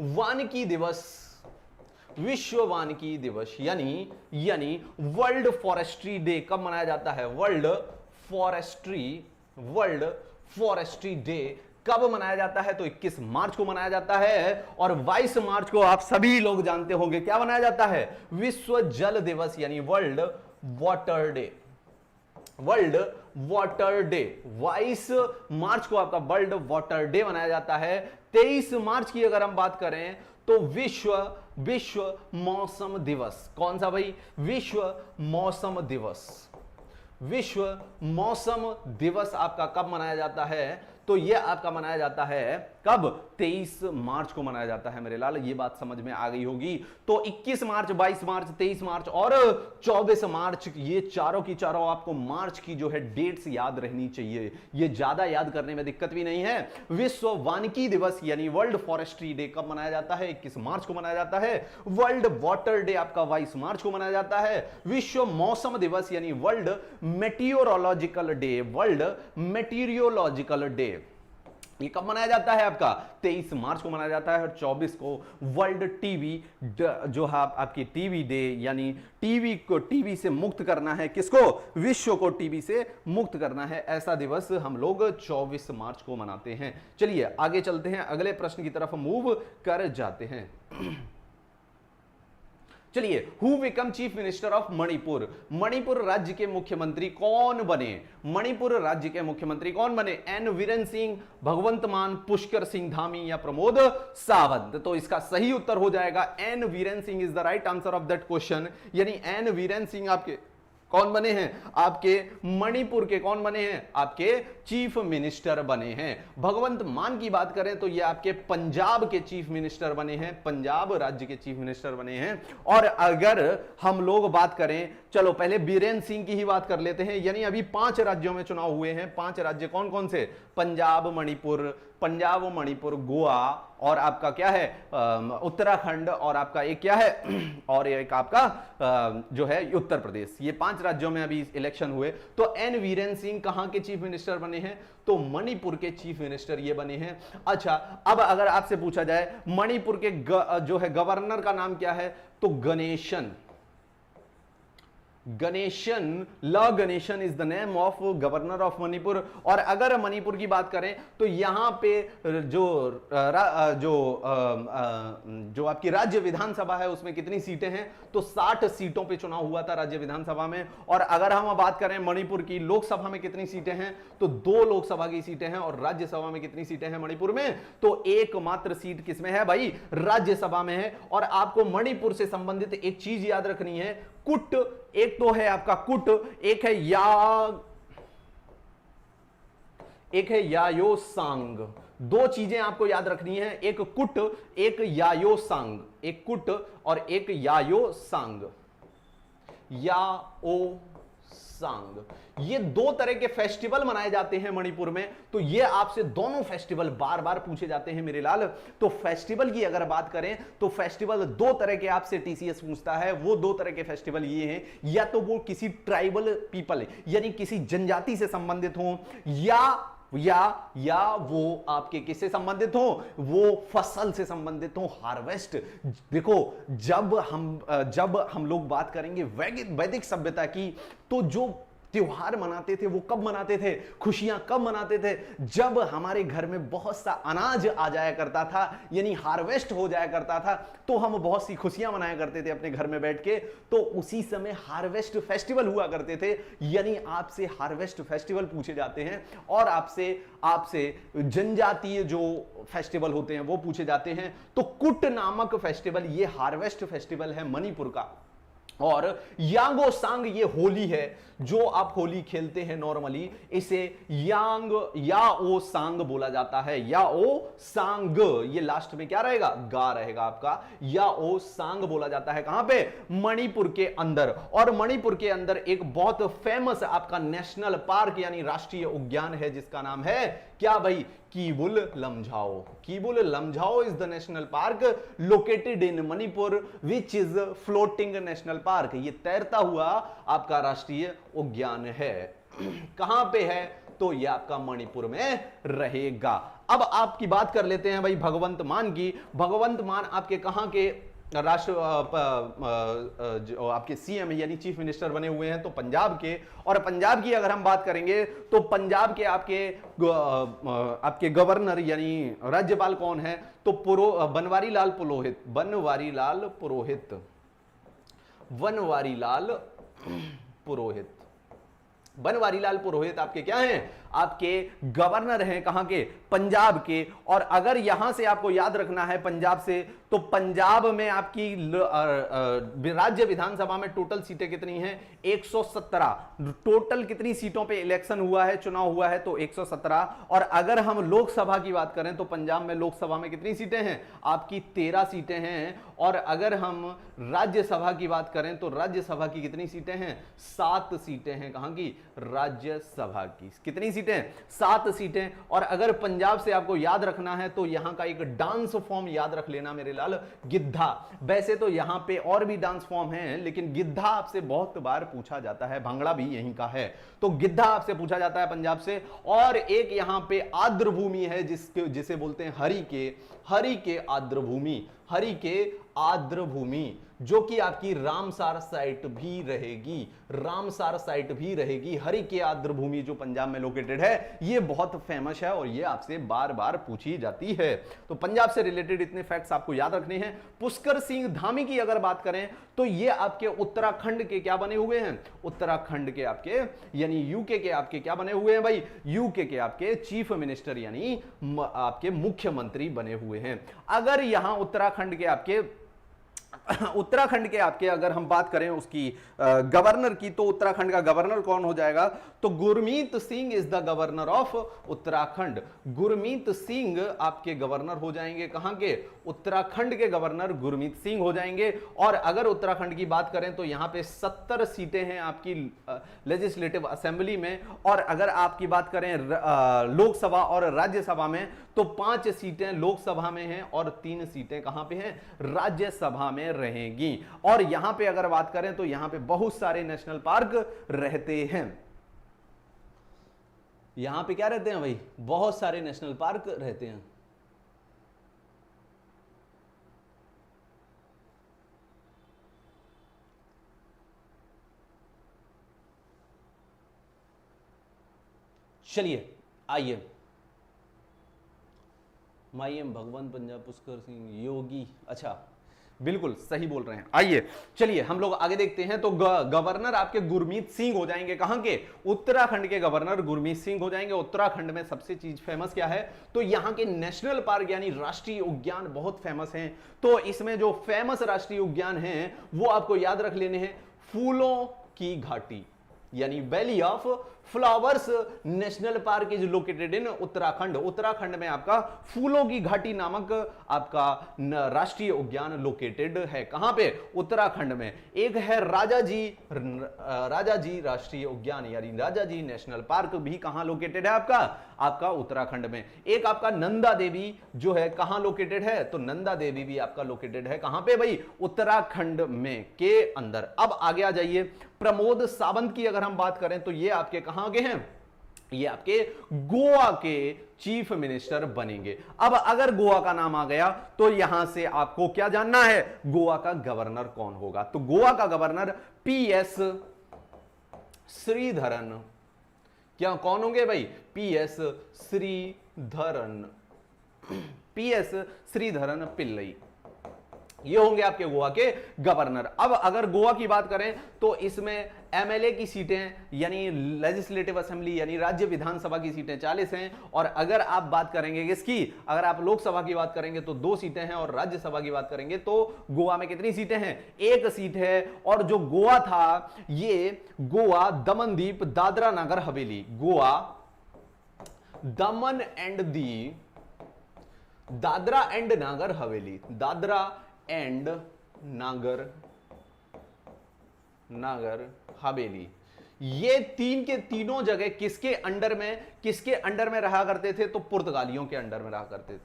S1: वानिकी दिवस यानी वर्ल्ड फॉरेस्ट्री डे कब मनाया जाता है? वर्ल्ड फॉरेस्ट्री डे कब मनाया जाता है? तो 21 मार्च को मनाया जाता है। और 22 मार्च को आप सभी लोग जानते होंगे क्या मनाया जाता है? विश्व जल दिवस यानी वर्ल्ड वाटर डे। 22 मार्च को आपका वर्ल्ड वाटर डे मनाया जाता है। 23 मार्च की अगर हम बात करें तो विश्व मौसम दिवस। कौन सा भाई? विश्व मौसम दिवस आपका कब मनाया जाता है? तो यह आपका मनाया जाता है कब? 23 मार्च को मनाया जाता है मेरे लाल, ये बात समझ में आ गई होगी। तो 21 मार्च, 22 मार्च, 23 मार्च और 24 मार्च, ये चारों की चारों आपको मार्च की जो है डेट्स याद रहनी चाहिए, ये ज्यादा याद करने में दिक्कत भी नहीं है। विश्व वानिकी दिवस यानी वर्ल्ड फॉरेस्ट्री डे कब मनाया जाता है? 21 मार्च को मनाया जाता है। वर्ल्ड वाटर डे आपका 22 मार्च को मनाया जाता है। विश्व मौसम दिवस यानी वर्ल्ड मेटीरियोलॉजिकल डे, वर्ल्ड मेटीरियोलॉजिकल डे, ये कब मनाया जाता है? आपका 23 मार्च को मनाया जाता है। और 24 को वर्ल्ड टीवी जो है आपकी टीवी डे, यानी टीवी को टीवी से मुक्त करना है, किसको? विश्व को टीवी से मुक्त करना है, ऐसा दिवस हम लोग 24 मार्च को मनाते हैं। चलिए आगे चलते हैं, अगले प्रश्न की तरफ मूव कर जाते हैं। चलिए, who become chief minister of Manipur? Manipur राज्य के मुख्यमंत्री कौन बने? मणिपुर राज्य के मुख्यमंत्री कौन बने? एन वीरेन सिंह, भगवंत मान, पुष्कर सिंह धामी या प्रमोद सावंत? तो इसका सही उत्तर हो जाएगा N Biren Singh is the right answer of that question. यानी एन वीरेन सिंह आपके कौन बने हैं? आपके मणिपुर के कौन बने हैं? आपके चीफ मिनिस्टर बने हैं। भगवंत मान की बात करें तो ये आपके पंजाब के चीफ मिनिस्टर बने हैं, पंजाब राज्य के चीफ मिनिस्टर बने हैं। और अगर हम लोग बात करें, चलो पहले बीरेन सिंह की ही बात कर लेते हैं। यानी अभी 5 राज्यों में चुनाव हुए हैं। 5 राज्य कौन कौन से? पंजाब, मणिपुर, गोवा और आपका क्या है उत्तराखंड, और आपका एक क्या है और एक आपका जो है उत्तर प्रदेश। ये 5 राज्यों में अभी इलेक्शन हुए। तो एन वीरेन सिंह कहां के चीफ मिनिस्टर बने हैं? तो मणिपुर के चीफ मिनिस्टर ये बने हैं। अच्छा, अब अगर आपसे पूछा जाए मणिपुर के जो है गवर्नर का नाम क्या है? तो Ganesan Ganesan is the name of governor of Manipur. और अगर मणिपुर की बात करें तो यहां पे जो आपकी राज्य विधानसभा है उसमें कितनी सीटें हैं? तो 60 सीटों पे चुनाव हुआ था राज्य विधानसभा में। और अगर हम बात करें मणिपुर की लोकसभा में कितनी सीटें हैं? तो 2 लोकसभा की सीटें हैं। और राज्यसभा में कितनी सीटें हैं मणिपुर में? तो एकमात्र सीट किसमें है भाई? राज्यसभा में है। और आपको मणिपुर से संबंधित एक चीज याद रखनी है, कुट, एक तो है आपका कुट, एक है यायोसांग। 2 चीजें आपको याद रखनी है, एक कुट, एक यायोसांग। एक कुट और एक यायोसांग। ये 2 तरह के फेस्टिवल मनाए जाते हैं मणिपुर में। तो ये आपसे दोनों फेस्टिवल बार बार पूछे जाते हैं मेरे लाल। तो फेस्टिवल की अगर बात करें तो फेस्टिवल 2 तरह के आपसे टीसीएस पूछता है। वो 2 तरह के फेस्टिवल ये हैं, या तो वो किसी ट्राइबल पीपल यानी किसी जनजाति से संबंधित हो, या वो आपके किससे संबंधित हो? वो फसल से संबंधित हो, हार्वेस्ट। देखो, जब हम लोग बात करेंगे वैदिक सभ्यता की, तो जो त्योहार मनाते थे वो कब मनाते थे? खुशियां कब मनाते थे? जब हमारे घर में बहुत सा अनाज आ जाया करता था, यानी हार्वेस्ट हो जाया करता था, तो हम बहुत सी खुशियां मनाया करते थे अपने घर में बैठ के। तो उसी समय हार्वेस्ट फेस्टिवल हुआ करते थे। यानी आपसे हार्वेस्ट फेस्टिवल पूछे जाते हैं और आपसे जनजातीय जो फेस्टिवल होते हैं वो पूछे जाते हैं। तो कुट नामक फेस्टिवल ये हार्वेस्ट फेस्टिवल है मणिपुर का। और यांगोसांग ये होली है, जो आप होली खेलते हैं नॉर्मली, इसे याओ सांग बोला जाता है। याओ सांग, ये लास्ट में क्या रहेगा? गा रहेगा आपका। याओ सांग बोला जाता है कहां पे? मणिपुर के अंदर। और मणिपुर के अंदर एक बहुत फेमस आपका नेशनल पार्क यानी राष्ट्रीय उद्यान है, जिसका नाम है क्या भाई? Keibul Lamjao. Keibul Lamjao is the national park located in Manipur which is floating national park. ये तैरता हुआ आपका राष्ट्रीय उद्यान है। कहां पे है? तो ये आपका मणिपुर में रहेगा। अब आपकी बात कर लेते हैं भाई भगवंत मान की। भगवंत मान आपके कहां के राष्ट्र जो आपके सीएम यानी चीफ मिनिस्टर बने हुए हैं? तो पंजाब के। और पंजाब की अगर हम बात करेंगे तो पंजाब के आपके गवर्नर यानी राज्यपाल कौन है? तो बनवारी लाल पुरोहित। बनवारी लाल पुरोहित आपके क्या हैं? आपके गवर्नर हैं कहां के, पंजाब के। और अगर यहां से आपको याद रखना है पंजाब से, तो पंजाब में आपकी राज्य विधानसभा में टोटल सीटें कितनी हैं, 117। टोटल कितनी सीटों पे इलेक्शन हुआ है, चुनाव हुआ है, तो 117। और अगर हम लोकसभा की बात करें तो पंजाब में लोकसभा में कितनी सीटें हैं, आपकी 13 सीटें हैं। और अगर हम राज्यसभा की बात करें तो राज्यसभा की कितनी सीटें हैं, 7 सीटें हैं। कहां की, राज्यसभा की कितनी सीटें, 7 सीटें। और अगर पंजाब से आपको याद रखना है तो यहां का एक डांस फॉर्म याद रख लेना मेरे लाल, गिद्धा। वैसे तो यहां पे और भी डांस फॉर्म हैं, लेकिन गिद्धा आपसे बहुत बार पूछा जाता है, भांगड़ा भी यहीं का है, तो गिद्धा आपसे पूछा जाता है पंजाब से। और एक यहां पे आर्द्र भूमि है जिसे बोलते हैं हरि के आर्द्र भूमि, हरि के आर्द्र भूमि, जो कि आपकी रामसार साइट भी रहेगी, रामसार साइट भी रहेगी। हरि के आर्द्र भूमि जो पंजाब में लोकेटेड है, ये बहुत फेमस है और ये आपसे बार बार पूछी जाती है। तो पंजाब से रिलेटेड इतने फैक्ट्स आपको याद रखने हैं। पुष्कर सिंह धामी की अगर बात करें तो ये आपके उत्तराखंड के क्या बने हुए हैं, उत्तराखंड के आपके यानी यूके के आपके क्या बने हुए हैं भाई, यूके के आपके चीफ मिनिस्टर यानी आपके मुख्यमंत्री बने हुए हैं। अगर यहां उत्तराखंड के आपके अगर हम बात करें उसकी गवर्नर की, तो उत्तराखंड का गवर्नर कौन हो जाएगा, तो Gurmeet Singh is the governor of Uttarakhand. Gurmeet Singh आपके गवर्नर हो जाएंगे, कहां के, उत्तराखंड के गवर्नर गुरमीत सिंह हो जाएंगे। और अगर उत्तराखंड की बात करें तो यहां पे 70 सीटें हैं आपकी लेजिस्लेटिव असेंबली में। और अगर आपकी बात करें लोकसभा और राज्यसभा में, तो 5 सीटें लोकसभा में हैं और 3 सीटें कहां पे हैं, राज्यसभा में रहेंगी। और यहां पे अगर बात करें तो यहां पे बहुत सारे नेशनल पार्क रहते हैं। यहां पे क्या रहते हैं भाई, बहुत सारे नेशनल पार्क रहते हैं। चलिए आइए, माईएम भगवान पंजाब पुष्कर सिंह योगी, अच्छा बिल्कुल सही बोल रहे हैं। आइए चलिए हम लोग आगे देखते हैं। तो गवर्नर आपके गुरमीत सिंह हो जाएंगे, कहां के, उत्तराखंड के गवर्नर गुरमीत सिंह हो जाएंगे। उत्तराखंड में सबसे चीज फेमस क्या है, तो यहां के नेशनल पार्क यानी राष्ट्रीय उद्यान बहुत फेमस हैं। तो इसमें जो फेमस राष्ट्रीय उद्यान हैं वो आपको याद रख लेने हैं। फूलों की घाटी यानी valley of flowers national park is located इन उत्तराखंड। उत्तराखंड में आपका फूलों की घाटी नामक आपका राष्ट्रीय उद्यान लोकेटेड है, कहां पे, उत्तराखंड में। एक है राजाजी राष्ट्रीय उद्यान यानी राजाजी नेशनल पार्क भी कहां लोकेटेड है, आपका उत्तराखंड में। एक आपका नंदा देवी जो है कहां लोकेटेड है, तो नंदा देवी भी आपका लोकेटेड है कहां पे भाई, उत्तराखंड में के अंदर। अब आगे आ जाइए, प्रमोद सावंत की अगर हम बात करें तो ये आपके कहां के हैं, ये आपके गोवा के चीफ मिनिस्टर बनेंगे। अब अगर गोवा का नाम आ गया तो यहां से आपको क्या जानना है, गोवा का गवर्नर कौन होगा, तो गोवा का गवर्नर पीएस श्रीधरन, क्या कौन होंगे भाई, पीएस श्रीधरन पिल्लई, ये होंगे आपके गोवा के गवर्नर। अब अगर गोवा की बात करें तो इसमें एमएलए की सीटें यानी लेजिस्लेटिव असेंबली यानी राज्य विधानसभा की सीटें 40 हैं। और अगर आप बात करेंगे किसकी, अगर आप लोकसभा की बात करेंगे तो 2 सीटें हैं और राज्यसभा की बात करेंगे तो गोवा में कितनी सीटें हैं, 1 सीट है। और जो गोवा था ये गोवा दमनदीप दादरा नगर हवेली, गोवा दमन and the Dadra and Nagar Haveli, Dadra and Nagar Haveli, ये तीनों जगह किसके अंडर में रहा करते थे, तो पुर्तगालियों के अंडर में रहा करते थे।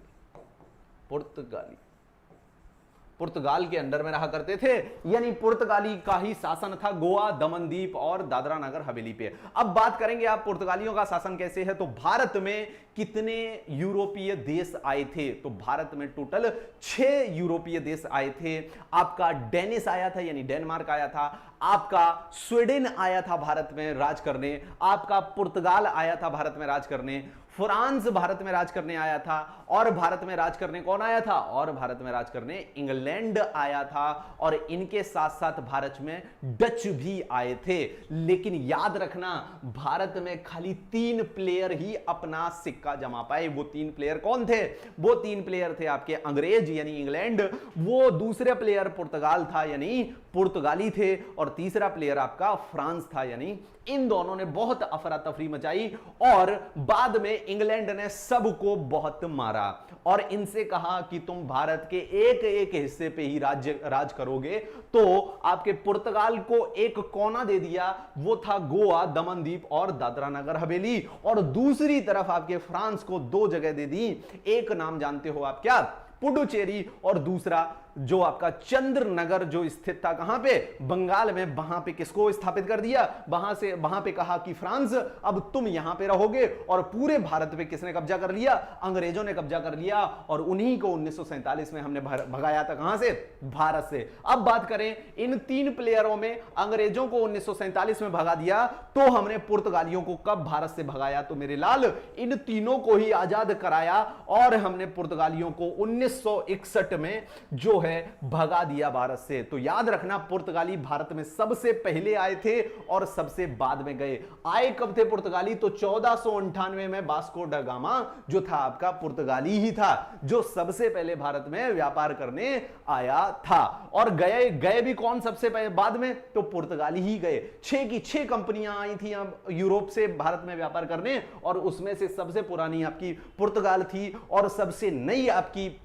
S1: पुर्तगाल के अंडर में रहा करते थे, यानी पुर्तगाली का ही शासन था गोवा, दमनदीप और दादरा नगर हवेली पे। अब बात करेंगे आप पुर्तगालियों का शासन कैसे है, तो भारत में कितने यूरोपीय देश आए थे? तो भारत में टोटल 6 यूरोपीय देश आए थे। आपका डेनिस आया था, यानी डेनमार्क आया था, आपका स्वीडन आया था भारत में राज करने, आपका पुर्तगाल आया था भारत में राज करने, फ्रांस भारत में राज करने आया था, और भारत में राज करने कौन आया था? और भारत में राज करने इंग्लैंड आया था, और इनके साथ साथ भारत में डच भी आए थे। लेकिन याद रखना, भारत में खाली 3 प्लेयर ही अपना सिक्का जमा पाए। वो 3 प्लेयर कौन थे? वो 3 प्लेयर थे आपके अंग्रेज यानी इंग्लैंड, वो दूसरे प्लेयर पुर्तगाल था यानी पुर्तगाली थे, और तीसरा प्लेयर आपका फ्रांस था, यानी इन दोनों ने बहुत अफरा तफरी मचाई, और बाद में इंग्लैंड ने सबको बहुत मारा और इनसे कहा कि तुम भारत के एक एक हिस्से पे ही राज करोगे। तो आपके पुर्तगाल को एक कोना दे दिया, वो था गोवा, दमनदीप और दादरा नगर हवेली, और दूसरी तरफ आपके फ्रांस को 2 जगह दे दी। एक नाम जानते हो आप क्या? पुडुचेरी, और दूसरा जो आपका चंद्रनगर जो स्थित था कहां पे? बंगाल में। वहां पे किसको स्थापित कर दिया? वहां पे कहा कि फ्रांस अब तुम यहां पे रहोगे, और पूरे भारत पे किसने कब्जा कर लिया? अंग्रेजों ने कब्जा कर लिया, और उन्हीं को 1947 में हमने भगाया था। कहां से? भारत से। अब बात करें इन 3 प्लेयरों में, अंग्रेजों को 1947 में भगा दिया, तो हमने पुर्तगालियों को कब भारत से भगाया? तो मेरे लाल इन तीनों को ही आजाद कराया, और हमने पुर्तगालियों को 1961 में जो भगा दिया भारत से। तो याद रखना, पुर्तगाली भारत में सबसे पहले आए थे और सबसे बाद में गए। आए कब थे पुर्तगाली? तो 1498 में वास्को ड गामा जो था आपका पुर्तगाली ही था, जो सबसे पहले भारत में व्यापार करने आया था। और गए भी कौन सबसे पहले बाद में? तो पुर्तगाली ही गए। 6 की 6 कंपनियां आई थी यूरोप से भारत में व्यापार करने, और उसमें से सबसे पुरानी आपकी पुर्तगाल थी, और सबसे नई आपकी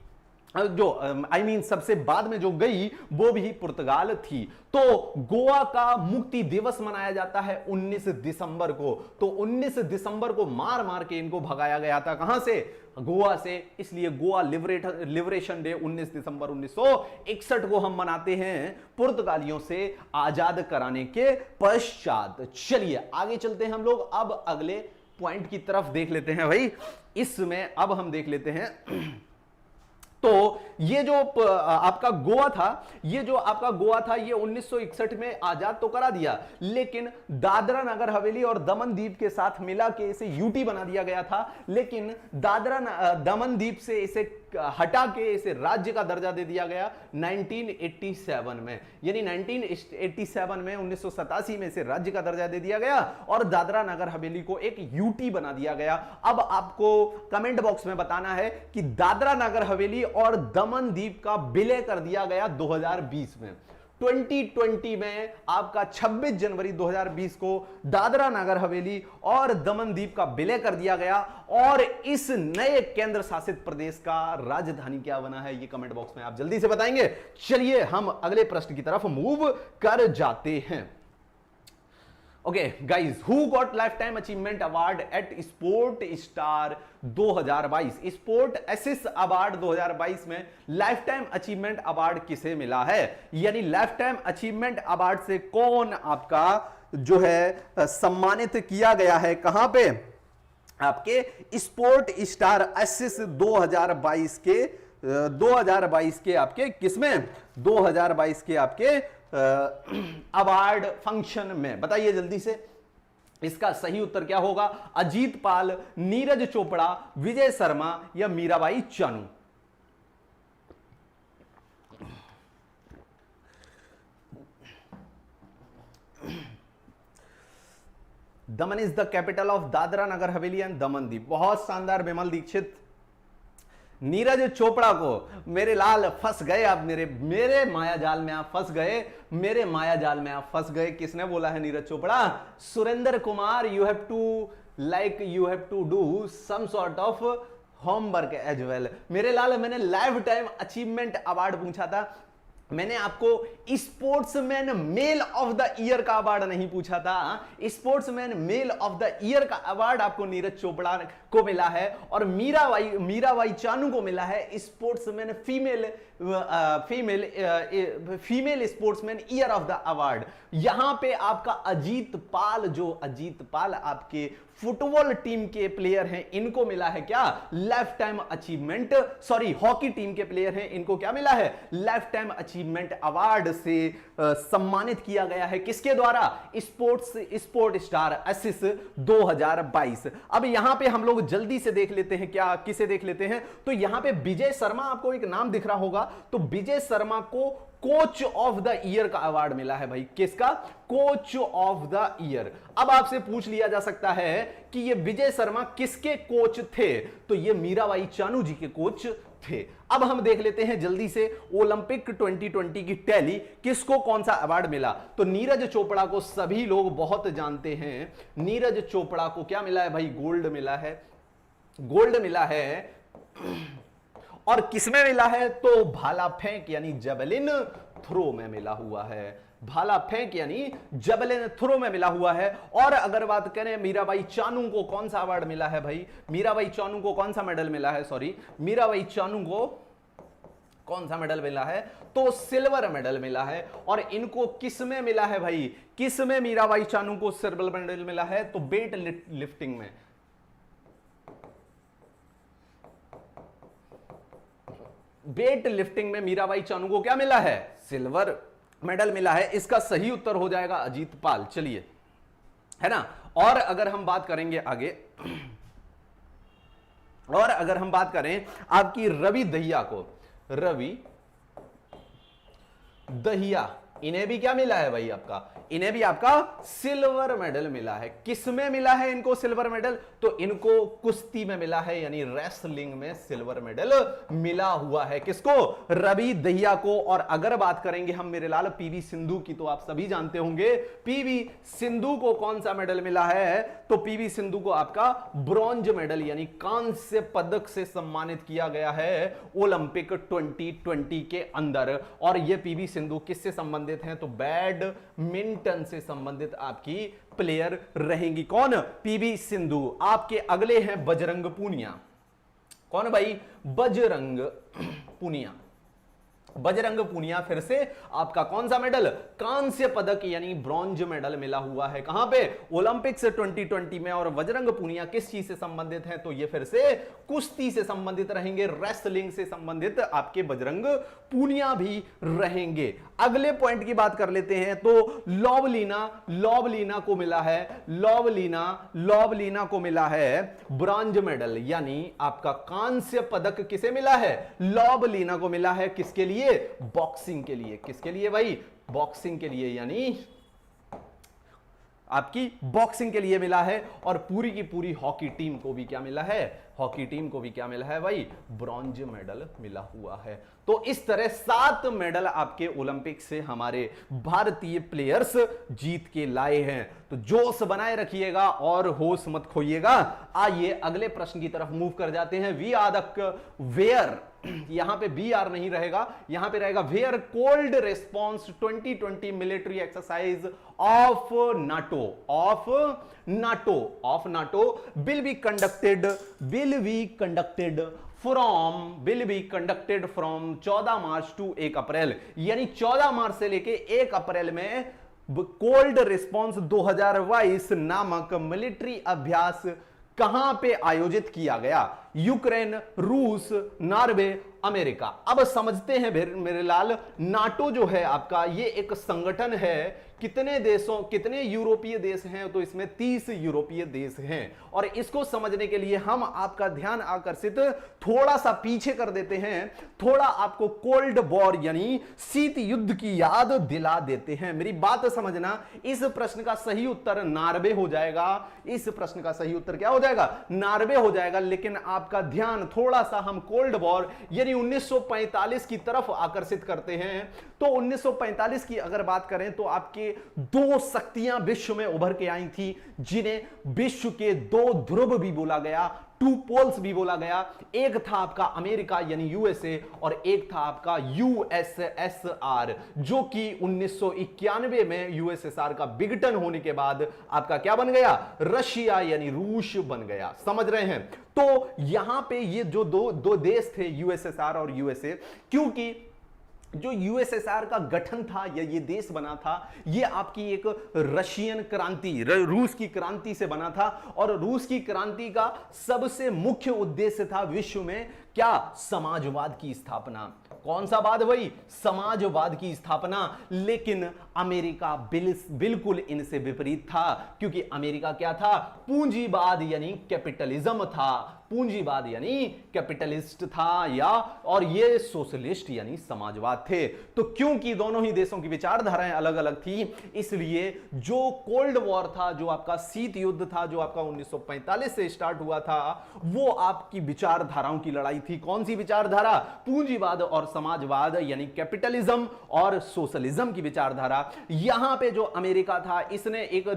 S1: जो सबसे बाद में जो गई वो भी पुर्तगाल थी। तो गोवा का मुक्ति दिवस मनाया जाता है 19 दिसंबर को। तो 19 दिसंबर को मार मार के इनको भगाया गया था। कहां से? गोवा से। इसलिए गोवा लिबरेशन डे 19 दिसंबर 1961 को हम मनाते हैं, पुर्तगालियों से आजाद कराने के पश्चात। चलिए आगे चलते हैं हम लोग, अब अगले पॉइंट की तरफ देख लेते हैं भाई। इसमें अब हम देख लेते हैं, तो ये जो आपका गोवा था, ये 1961 में आजाद तो करा दिया, लेकिन दादरा नगर हवेली और दमन दीप के साथ मिला के इसे यूटी बना दिया गया था। लेकिन दादरा दमन दीप से इसे हटा के इसे राज्य का दर्जा दे दिया गया 1987 में, यानी 1987 में 1987 में इसे राज्य का दर्जा दे दिया गया, और दादरा नगर हवेली को एक यूटी बना दिया गया। अब आपको कमेंट बॉक्स में बताना है कि दादरा नगर हवेली और दमन दीप का विलय कर दिया गया 2020 में। 2020 में आपका 26 जनवरी 2020 को दादरा नगर हवेली और दमन दीप का विलय कर दिया गया, और इस नए केंद्र शासित प्रदेश का राजधानी क्या बना है, ये कमेंट बॉक्स में आप जल्दी से बताएंगे। चलिए हम अगले प्रश्न की तरफ मूव कर जाते हैं। Okay guys, who got life time achievement award at sport star 2022? Sport aces award 2022 में लाइफ टाइम अचीवमेंट अवार्ड किसे मिला है? यानी लाइफ टाइम अचीवमेंट अवार्ड से कौन आपका जो है सम्मानित किया गया है? कहां पे? आपके स्पोर्ट स्टार एसिस 2022 के आपके किसमें? 2022 के आपके अवार्ड फंक्शन में। बताइए जल्दी से, इसका सही उत्तर क्या होगा? अजीत पाल, नीरज चोपड़ा, विजय शर्मा या Mirabai Chanu? Daman is the capital of Dadra Nagar Haveli and दमन दीप। बहुत शानदार विमल दीक्षित। नीरज चोपड़ा को मेरे लाल फंस गए आप, मेरे माया जाल में आप फंस गए, मेरे माया जाल में आप फंस गए। किसने बोला है Neeraj Chopra? Surendra Kumar. You have to do some sort of homework as well. मेरे लाल, मैंने लाइफ टाइम अचीवमेंट अवार्ड पूछा था, मैंने आपको sportsman male of the year का अवार्ड नहीं पूछा था। Sportsman male of the year का अवार्ड आपको नीरज चोपड़ा को मिला है और मीराबाई चानू को मिला है sportsman female sportsman year of the award. यहां पे आपका अजीत पाल आपके फुटबॉल टीम के प्लेयर हैं, इनको मिला है क्या, life time achievement, sorry hockey team के प्लेयर हैं, इनको क्या मिला है, लाइफ टाइम अचीवमेंट अवार्ड से सम्मानित किया गया है। किसके द्वारा, स्पोर्ट स्टार एसिस 2022। अब यहां पे हम लोग जल्दी से देख लेते हैं, क्या किसे देख लेते हैं, तो यहां पे विजय शर्मा, आपको एक नाम दिख रहा होगा, तो विजय शर्मा को कोच ऑफ द ईयर का अवार्ड मिला है भाई। किसका, कोच ऑफ द ईयर। अब आपसे पूछ लिया जा सकता है कि ये विजय शर्मा किसके कोच थे, तो ये मीराबाई चानू जी के कोच थे। अब हम देख लेते हैं जल्दी से ओलंपिक 2020 की टैली, किसको कौन सा अवार्ड मिला, तो नीरज चोपड़ा को सभी लोग बहुत जानते हैं। नीरज चोपड़ा को क्या मिला है भाई, गोल्ड मिला है। और किसमें मिला है, तो भाला फेंक यानी जेवलिन थ्रो में मिला हुआ है। भाला फेंक यानी जेवलिन थ्रो में मिला हुआ है। और अगर बात करें मीराबाई चानू को कौन सा अवार्ड मिला है भाई, मीराबाई चानू को कौन सा मेडल मिला है, सॉरी मीराबाई चानू को कौन सा मेडल मिला है, तो सिल्वर मेडल मिला है। और इनको किसमें मिला है भाई, किसमें मीराबाई चानू को सिल्वर मेडल मिला है, तो वेट लिफ्टिंग में। वेट लिफ्टिंग में मीराबाई चानू को क्या मिला है, सिल्वर मेडल मिला है। इसका सही उत्तर हो जाएगा अजीत पाल, चलिए, है ना। और अगर हम बात करेंगे आगे, और अगर हम बात करें आपकी रवि दहिया को, रवि दहिया, इन्हें भी क्या मिला है भाई, आपका इन्हें भी आपका सिल्वर मेडल मिला है। किसमें मिला है इनको सिल्वर मेडल, तो इनको कुश्ती में मिला है, यानी रेसलिंग में सिल्वर मेडल मिला हुआ है। किसको, रवि दहिया को। और अगर बात करेंगे हम मेरे लाल पीवी सिंधु की, तो आप सभी जानते होंगे पीवी सिंधु को कौन सा मेडल मिला है, तो पीवी सिंधु को आपका ब्रॉन्ज मेडल यानी कांस्य पदक से सम्मानित किया गया है ओलंपिक 2020 के अंदर। और यह पीवी सिंधु किससे संबंधित हैं, तो बैडमिंटन से संबंधित आपकी प्लेयर रहेंगी। कौन, पीवी सिंधु। आपके अगले हैं बजरंग पूनिया। कौन भाई, बजरंग पूनिया। बजरंग पूनिया फिर से आपका कौन सा मेडल, कांस्य पदक यानी ब्रॉन्ज मेडल मिला हुआ है। कहां पे, ओलंपिक्स 2020 में। और बजरंग पूनिया किस चीज से संबंधित है, तो ये फिर से कुश्ती से संबंधित रहेंगे, रेसलिंग से संबंधित आपके बजरंग पूनिया भी रहेंगे। अगले पॉइंट की बात कर लेते हैं, तो लॉवलीना को मिला है, लॉवलीना को मिला है ब्रॉन्ज मेडल, यानी आपका कांस्य पदक किसे मिला है, लॉवलीना को मिला है। किसके लिए, बॉक्सिंग के लिए। किसके लिए भाई, बॉक्सिंग के लिए, यानी आपकी बॉक्सिंग के लिए मिला है। और पूरी की पूरी हॉकी टीम को भी क्या मिला है, हॉकी टीम को भी क्या मिला है भाई, ब्रॉन्ज मेडल मिला हुआ है। तो इस तरह 7 मेडल आपके ओलंपिक से हमारे भारतीय प्लेयर्स जीत के लाए हैं। तो जोश बनाए रखिएगा और होश मत खोइएगा। आइए अगले प्रश्न की तरफ मूव कर जाते हैं। वी आर द वेयर, यहां पे बी आर नहीं रहेगा, यहां पे रहेगा where cold response 2020 military exercise of NATO will be conducted from 14 March to 1 April, यानी 14 मार्च से लेके 1 अप्रैल में कोल्ड रिस्पॉन्स 2022 नामक मिलिट्री अभ्यास कहां पे आयोजित किया गया, यूक्रेन, रूस, नॉर्वे, अमेरिका। अब समझते हैं मेरे लाल, नाटो जो है आपका ये एक संगठन है, कितने यूरोपीय देश हैं, तो इसमें 30 यूरोपीय देश हैं। और इसको समझने के लिए हम आपका ध्यान आकर्षित थोड़ा सा पीछे कर देते हैं, थोड़ा आपको कोल्ड वॉर यानी शीत युद्ध की याद दिला देते हैं। मेरी बात समझना, इस प्रश्न का सही उत्तर नॉर्वे हो जाएगा। इस प्रश्न का सही उत्तर क्या हो जाएगा, नॉर्वे हो जाएगा। लेकिन आपका ध्यान थोड़ा सा हम कोल्ड वॉर यानी 1945 की तरफ आकर्षित करते हैं। तो 1945 की अगर बात करें तो आपके 2 शक्तियां विश्व में उभर के आई थी, जिन्हें विश्व के 2 ध्रुव भी बोला गया, टू पोल्स भी बोला गया, एक था आपका अमेरिका यानी यूएसए और एक था आपका यूएसएसआर, जो कि 1991 में यूएसएसआर का विघटन होने के बाद आपका क्या बन गया, रशिया यानी रूस बन गया। समझ रहे हैं? तो यहां पे ये जो दो देश थे यूएसएसआर और यूएसए, क्योंकि जो यूएसएसआर का गठन था या ये देश बना था, ये आपकी एक रशियन क्रांति, रूस की क्रांति से बना था, और रूस की क्रांति का सबसे मुख्य उद्देश्य था विश्व में क्या, समाजवाद की स्थापना। कौन सा वाद भाई, समाजवाद की स्थापना। लेकिन अमेरिका बिल्कुल इनसे विपरीत था, क्योंकि अमेरिका क्या था, पूंजीवाद यानी कैपिटलिज्म था, पूंजीवाद यानी कैपिटलिस्ट था, या और ये सोशलिस्ट यानी समाजवाद थे। तो क्योंकि दोनों ही देशों की विचारधाराएं अलग अलग थी, इसलिए जो कोल्ड वॉर था, जो आपका शीत युद्ध था, जो आपका 1945 से स्टार्ट हुआ था, वो आपकी विचारधाराओं की लड़ाई थी। कौन सी विचारधारा, पूंजीवाद और समाजवाद यानी कैपिटलिज्म और सोशलिज्म की विचारधारा। यहां पे जो अमेरिका था, इसने एक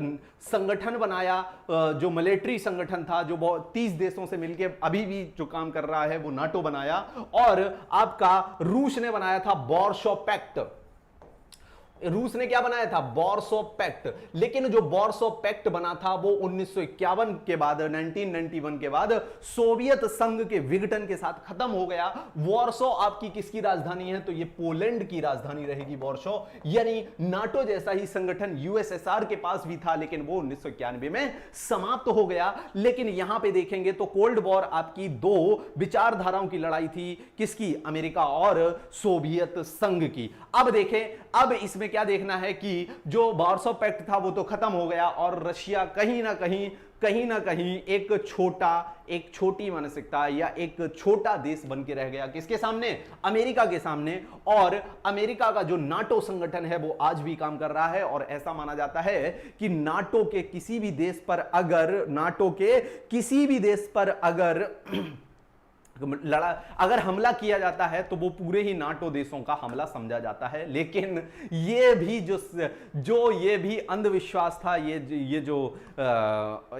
S1: संगठन बनाया, जो मिलिट्री संगठन था, जो 30 देशों से मिलकर अभी भी जो काम कर रहा है, वो नाटो बनाया। और आपका रूस ने बनाया था वॉरसो पैक्ट। रूस ने क्या बनाया था, वॉरसो पैक्ट। लेकिन जो वॉरसो पैक्ट बना था वो 1951 के बाद, 1991 के बाद सोवियत संघ के विघटन के साथ खत्म हो गया। वॉरसो आपकी किसकी राजधानी है, तो ये पोलैंड की राजधानी रहेगी वॉरसो। यानी नाटो जैसा ही संगठन यूएसएसआर के पास भी था, लेकिन वो 1991 में समाप्त हो गया। लेकिन यहां पे देखेंगे तो कोल्ड वॉर आपकी दो विचारधाराओं की लड़ाई थी, किसकी, अमेरिका और सोवियत संघ की। अब देखें, अब इसमें क्या देखना है कि जो वार्सो पैक्ट था वो तो खत्म हो गया, और रशिया कहीं ना कहीं एक छोटी मानसिकता या एक छोटा देश बन के रह गया, किसके सामने, अमेरिका के सामने। और अमेरिका का जो नाटो संगठन है वो आज भी काम कर रहा है, और ऐसा माना जाता है कि नाटो के किसी भी देश पर अगर हमला किया जाता है तो वो पूरे ही नाटो देशों का हमला समझा जाता है। लेकिन ये भी अंधविश्वास था, ये जो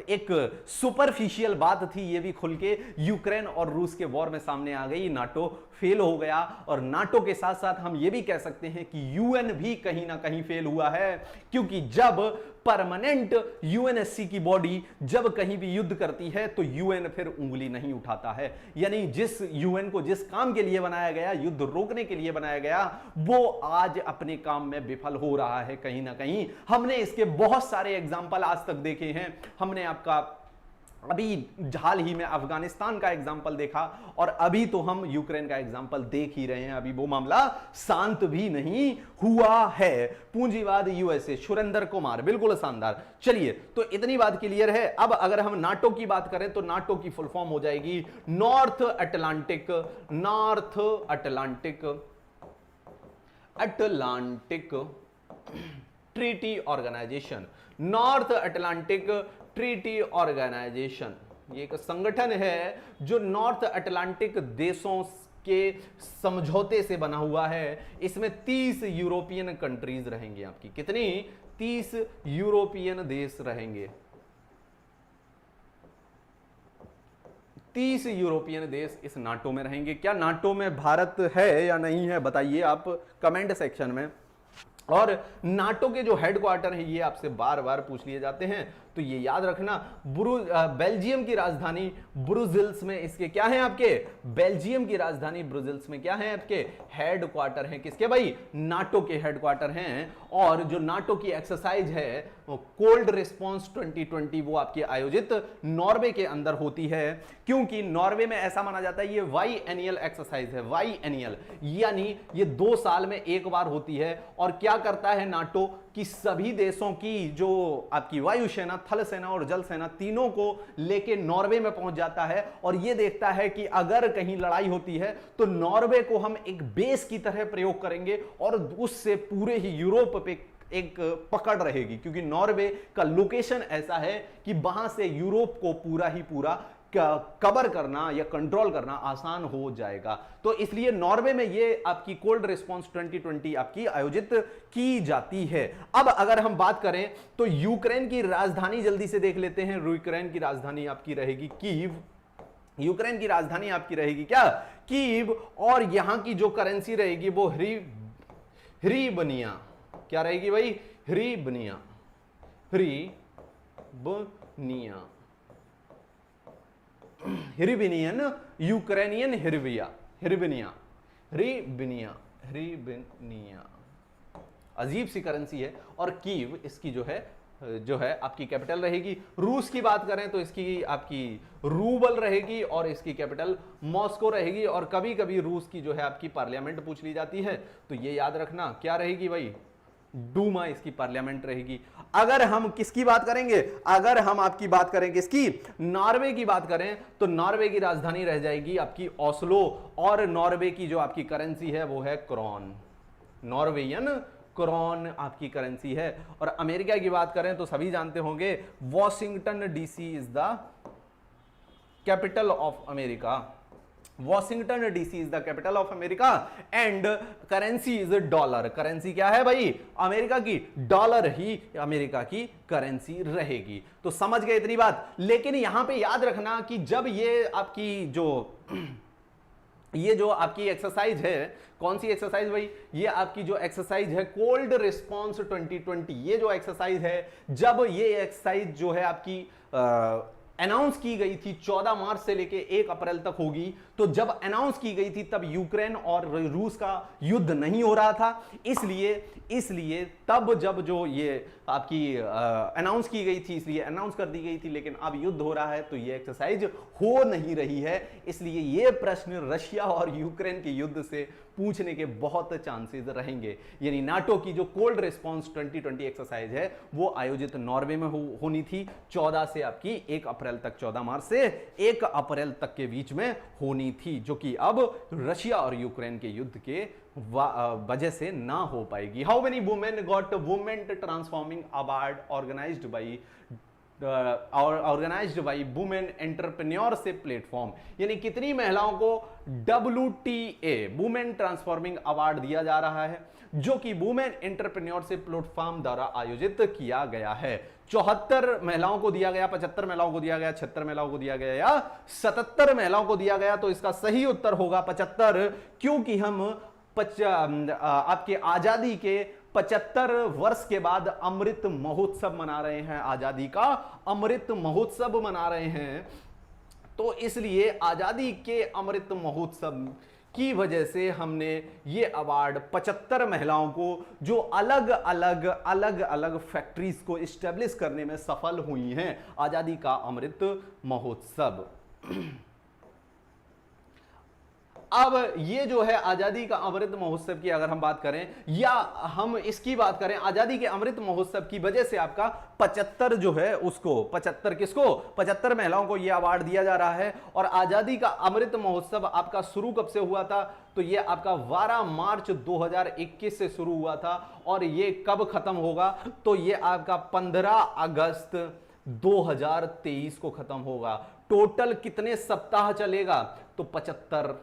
S1: एक सुपरफिशियल बात थी, ये भी खुल के यूक्रेन और रूस के वॉर में सामने आ गई। नाटो फेल हो गया, और नाटो के साथ साथ हम ये भी कह सकते हैं कि यूएन भी कहीं ना कहीं फेल हुआ है, क्योंकि जब परमानेंट यूएनएससी की बॉडी जब कहीं भी युद्ध करती है तो यूएन फिर उंगली नहीं उठाता है। यानी जिस यूएन को जिस काम के लिए बनाया गया, युद्ध रोकने के लिए बनाया गया, वो आज अपने काम में विफल हो रहा है कहीं ना कहीं। हमने इसके बहुत सारे एग्जाम्पल आज तक देखे हैं। हमने आपका अभी हाल ही में अफगानिस्तान का एग्जाम्पल देखा, और अभी तो हम यूक्रेन का एग्जाम्पल देख ही रहे हैं। अभी वो मामला शांत भी नहीं हुआ है। पूंजीवाद यूएसए, सुरेंद्र कुमार, बिल्कुल शानदार। चलिए, तो इतनी बात क्लियर है। अब अगर हम नाटो की बात करें तो नाटो की फुल फॉर्म हो जाएगी North Atlantic Treaty Organisation. North Atlantic Treaty Organisation ये एक संगठन है जो नॉर्थ अटलांटिक देशों के समझौते से बना हुआ है। इसमें 30 यूरोपियन कंट्रीज रहेंगे आपकी। कितनी? 30 यूरोपियन देश रहेंगे। 30 यूरोपियन देश इस नाटो में रहेंगे। क्या नाटो में भारत है या नहीं है, बताइए आप कमेंट सेक्शन में। और नाटो के जो हेडक्वार्टर हैं ये आपसे बार बार पूछ लिए जाते हैं, तो ये याद रखना। बेल्जियम की राजधानी ब्रुसेल्स में इसके क्या है आपके, बेल्जियम की राजधानी ब्रुसेल्स में क्या है आपके, हेडक्वार्टर हैं। किसके भाई? नाटो के हेडक्वार्टर हैं। और जो नाटो की एक्सरसाइज है कोल्ड रिस्पॉन्स 2020 वो आपकी आयोजित नॉर्वे के अंदर होती है, क्योंकि नॉर्वे में ऐसा माना जाता है ये वाई एनियल एक्सरसाइज है। वाई एनियल यानी ये 2 साल में एक बार होती है। और क्या करता है नाटो कि सभी देशों की जो आपकी वायुसेना, थल सेना और जल सेना तीनों को लेके नॉर्वे में पहुंच जाता है, और ये देखता है कि अगर कहीं लड़ाई होती है तो नॉर्वे को हम एक बेस की तरह प्रयोग करेंगे, और उससे पूरे ही यूरोप पे एक पकड़ रहेगी, क्योंकि नॉर्वे का लोकेशन ऐसा है कि वहां से यूरोप को पूरा ही पूरा कवर करना या कंट्रोल करना आसान हो जाएगा। तो इसलिए नॉर्वे में ये आपकी कोल्ड रिस्पॉन्स 2020 आपकी आयोजित की जाती है। अब अगर हम बात करें तो यूक्रेन की राजधानी जल्दी से देख लेते हैं। यूक्रेन की राजधानी आपकी रहेगी कीव। यूक्रेन की राजधानी आपकी रहेगी क्या, कीव, और यहां की जो करेंसी रहेगी वो ह्रीबनिया। क्या रहेगी भाई, ह्रीबनिया, ह्रीबनिया, हिरबिनियन, यूक्रेनियन हिरबिया, हिरबिनिया, हिरबिनिया, हिरबिनिया। अजीब सी करेंसी है। और कीव इसकी जो है आपकी कैपिटल रहेगी। रूस की बात करें तो इसकी आपकी रूबल रहेगी और इसकी कैपिटल मॉस्को रहेगी। और कभी कभी रूस की जो है आपकी पार्लियामेंट पूछ ली जाती है, तो ये याद रखना क्या रहेगी भाई, डूमा इसकी पार्लियामेंट रहेगी। अगर हम किसकी बात करेंगे, अगर हम आपकी बात करें किसकी, नॉर्वे की बात करें, तो नॉर्वे की राजधानी रह जाएगी आपकी ओस्लो। और नॉर्वे की जो आपकी करेंसी है वो है क्रोन, नॉर्वेयन क्रोन आपकी करेंसी है। और अमेरिका की बात करें तो सभी जानते होंगे Washington DC is the capital of America, Washington DC is the capital of America and currency is dollar. Currency क्या है भाई, अमेरिका की, डॉलर ही अमेरिका की करेंसी रहेगी। तो समझ गए इतनी बात। लेकिन यहां पे याद रखना कि जब ये आपकी जो आपकी एक्सरसाइज है, कौन सी एक्सरसाइज भाई, ये आपकी जो एक्सरसाइज है कोल्ड रिस्पॉन्स 2020, ये जो एक्सरसाइज है, जब ये एक्सरसाइज जो है आपकी अनाउंस की गई थी 14 मार्च से लेके 1 अप्रैल तक होगी, तो जब अनाउंस की गई थी तब यूक्रेन और रूस का युद्ध नहीं हो रहा था। इसलिए तब जब जो ये आपकी अनाउंस की गई थी, इसलिए अनाउंस कर दी गई थी, लेकिन अब युद्ध हो रहा है तो ये एक्सरसाइज हो नहीं रही है। इसलिए ये प्रश्न रशिया और यूक्रेन के युद्ध से पूछने के बहुत चांसेस रहेंगे। यानी नाटो की जो कोल्ड रिस्पॉन्स 2020 एक्सरसाइज है वो आयोजित नॉर्वे में होनी थी 14 से आपकी 1 अप्रैल तक, 14 मार्च से 1 अप्रैल तक के बीच में होनी थी, जो कि अब रशिया और यूक्रेन के युद्ध के वजह से ना हो पाएगी। How many women got women transforming award organised by women entrepreneurship platform, यानी कितनी महिलाओं को WTA वुमेन ट्रांसफॉर्मिंग अवार्ड दिया जा रहा है, जो कि वुमेन एंटरप्रेन्योरशिप प्लेटफॉर्म द्वारा आयोजित किया गया है। 74 महिलाओं को दिया गया, 75 महिलाओं को दिया गया, 76 महिलाओं को दिया गया या 77 महिलाओं को दिया गया। तो इसका सही उत्तर होगा 75, क्योंकि हम आपके आजादी के 75 वर्ष के बाद अमृत महोत्सव मना रहे हैं, आजादी का अमृत महोत्सव मना रहे हैं। तो इसलिए आजादी के अमृत महोत्सव की वजह से हमने ये अवार्ड 75 महिलाओं को, जो अलग अलग फैक्ट्रीज को इस्टेब्लिश करने में सफल हुई हैं, आजादी का अमृत महोत्सव। अब ये जो है आजादी का अमृत महोत्सव की अगर हम बात करें, या हम इसकी बात करें, आजादी के अमृत महोत्सव की वजह से आपका 75 जो है उसको 75 किसको 75 महिलाओं को यह अवार्ड दिया जा रहा है। और आजादी का अमृत महोत्सव आपका शुरू कब से हुआ था, तो ये आपका 12 मार्च 2021 से शुरू हुआ था। और ये कब खत्म होगा, तो ये आपका 15 अगस्त 2023 को खत्म होगा। टोटल कितने सप्ताह चलेगा, तो 75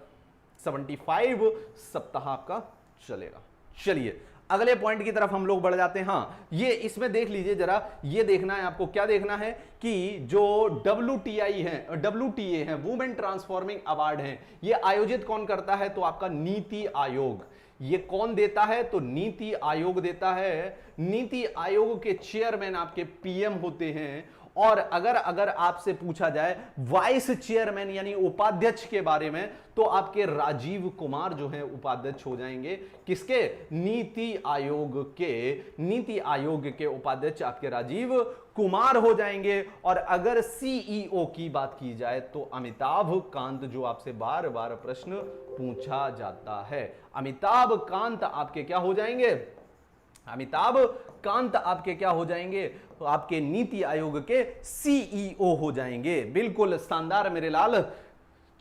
S1: सप्ताह आपका चलेगा। चलिए अगले पॉइंट की तरफ हम लोग बढ़ जाते हैं। हाँ, ये इसमें देख लीजिए जरा, ये देखना है आपको, क्या देखना है कि जो WTA है वुमेन ट्रांसफॉर्मिंग अवार्ड है, ये आयोजित कौन करता है, तो आपका नीति आयोग। ये कौन देता है, तो नीति आयोग देता है। नीति आयोग के चेयरमैन आपके PM होते हैं। और अगर आपसे पूछा जाए वाइस चेयरमैन यानी उपाध्यक्ष के बारे में, तो आपके राजीव कुमार जो हैं उपाध्यक्ष हो जाएंगे। किसके, नीति आयोग के उपाध्यक्ष आपके राजीव कुमार हो जाएंगे। और अगर CEO की बात की जाए तो अमिताभ कांत, जो आपसे बार बार प्रश्न पूछा जाता है, अमिताभ कांत आपके क्या हो जाएंगे, अमिताभ कांत आपके क्या हो जाएंगे, तो आपके नीति आयोग के CEO हो जाएंगे। बिल्कुल शानदार मेरे लाल।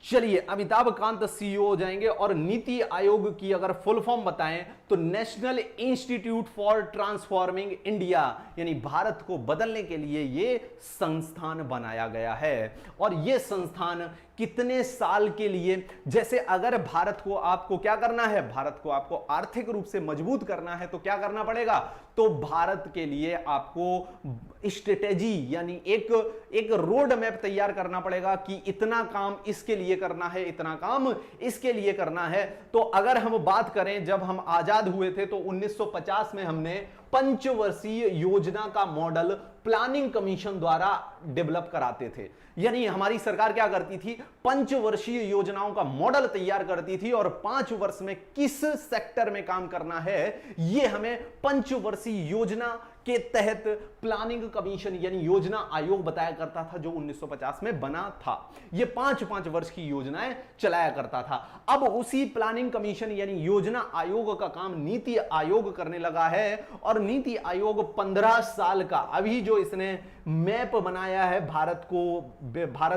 S1: चलिए अमिताभ कांत CEO हो जाएंगे। और नीति आयोग की अगर फुल फॉर्म बताएं तो national institute for transforming India, यानी भारत को बदलने के लिए ये संस्थान बनाया गया है। और ये संस्थान कितने साल के लिए, जैसे अगर भारत को आपको क्या करना है, भारत को आपको आर्थिक रूप से मजबूत करना है तो क्या करना पड़ेगा, तो तो भारत के लिए आपको स्ट्रेटेजी यानी एक रोड मैप तैयार करना पड़ेगा कि इतना काम इसके लिए करना है, इतना काम इसके लिए करना है। तो अगर हम बात करें, जब हम आजाद हुए थे तो 1950 में हमने पंचवर्षीय योजना का मॉडल प्लानिंग कमीशन द्वारा डेवलप कराते थे। यानी हमारी सरकार क्या करती थी, पंचवर्षीय योजनाओं का मॉडल तैयार करती थी और 5 वर्ष में किस सेक्टर में काम करना है यह हमें पंचवर्षीय योजना के तहत प्लानिंग कमीशन यानी योजना आयोग बताया करता था, जो 1950 में बना था। यह 5-5 वर्ष की योजनाएं चलाया करता था। अब उसी प्लानिंग कमीशन यानी योजना आयोग का काम नीति आयोग करने लगा है और नीति आयोग 15 साल का अभी जो इसने मैप बनाया है भारत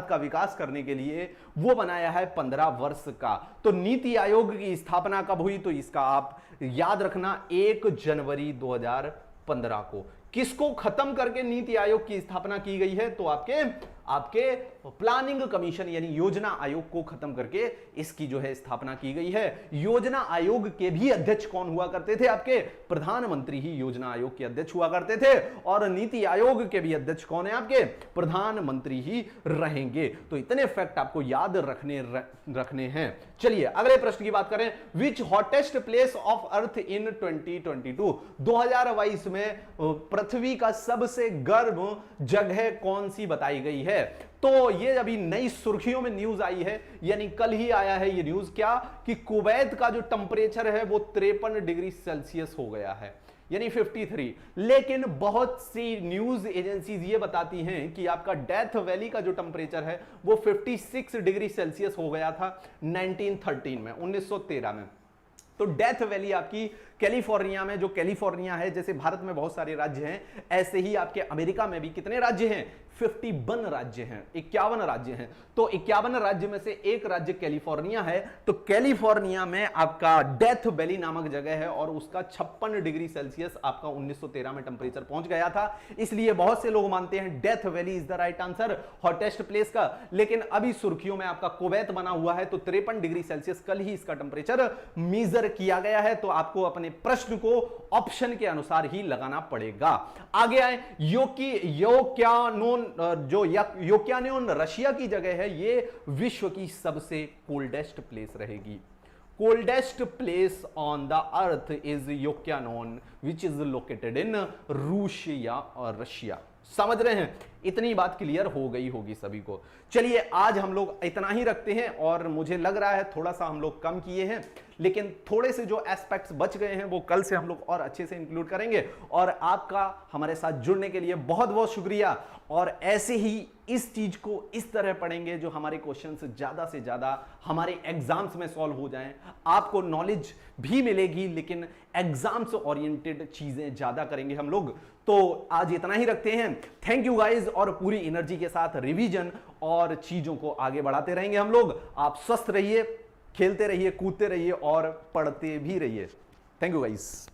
S1: का विकास करने के लिए, वो बनाया है 15 वर्ष का। तो नीति आयोग की स्थापना कब हुई, तो इसका आप याद रखना 1 जनवरी 2015 को। किसको खत्म करके नीति आयोग की स्थापना की गई है, तो आपके प्लानिंग कमीशन यानी योजना आयोग को खत्म करके इसकी जो है स्थापना की गई है। योजना आयोग के भी अध्यक्ष कौन हुआ करते थे, आपके प्रधानमंत्री ही योजना आयोग के अध्यक्ष हुआ करते थे और नीति आयोग के भी अध्यक्ष कौन है, आपके प्रधानमंत्री ही रहेंगे। तो इतने फैक्ट आपको याद रखने हैं। चलिए अगले प्रश्न की बात करें। विच हॉटेस्ट प्लेस ऑफ अर्थ इन 2022 में पृथ्वी का सबसे गर्म जगह कौन सी बताई गई है। तो ये अभी नई सुर्खियों में न्यूज आई है, यानी कल ही आया है ये न्यूज, क्या कि कुवैत का जो टेंपरेचर है वो 53 डिग्री सेल्सियस हो गया है, यानी 53। लेकिन बहुत सी न्यूज एजेंसीज ये बताती हैं कि आपका डेथ वैली का जो टेंपरेचर है वो 56 डिग्री सेल्सियस हो गया था 1913 में। तो डेथ वैली आपकी कैलिफोर्निया में, जो कैलिफोर्निया है, जैसे भारत में बहुत सारे राज्य हैं, ऐसे ही आपके अमेरिका में भी कितने राज्य हैं, 51 राज्य हैं, 51 राज्य हैं। तो 51 राज्य में से एक राज्य कैलिफोर्निया है। तो कैलिफोर्निया में आपका डेथ वैली नामक जगह है और उसका 56 डिग्री सेल्सियस आपका 1913 में टेंपरेचर पहुंच गया था। इसलिए बहुत से लोग मानते हैं death valley is the right answer hottest place का। लेकिन अभी सुर्खियों में आपका कुवैत बना हुआ है, तो 53 डिग्री सेल्सियस कल ही इसका टेंपरेचर मेजर किया गया है। तो आपको अपने प्रश्न को ऑप्शन के अनुसार ही लगाना पड़ेगा। आगे आए, योक्यानोन रशिया की जगह है, ये विश्व की सबसे कोल्डेस्ट प्लेस रहेगी। Coldest place on the earth is Oymyakon which is located in Russia और रशिया। समझ रहे हैं, इतनी बात क्लियर हो गई होगी सभी को। चलिए आज हम लोग इतना ही रखते हैं और मुझे लग रहा है थोड़ा सा हम लोग कम किए हैं, लेकिन थोड़े से जो एस्पेक्ट्स बच गए हैं वो कल से हम लोग और अच्छे से इंक्लूड करेंगे। और आपका हमारे साथ जुड़ने के लिए बहुत बहुत शुक्रिया। और ऐसे ही इस चीज को इस तरह पढ़ेंगे जो हमारे क्वेश्चंस ज्यादा से ज्यादा हमारे एग्जाम्स में सॉल्व हो जाएं। आपको नॉलेज भी मिलेगी, लेकिन एग्जाम्स ओरिएंटेड चीजें ज्यादा करेंगे हम लोग। तो आज इतना ही रखते हैं। थैंक यू गाइज, और पूरी एनर्जी के साथ रिवीजन और चीजों को आगे बढ़ाते रहेंगे हम लोग। आप स्वस्थ रहिए, खेलते रहिए, कूदते रहिए और पढ़ते भी रहिए। Thank you guys.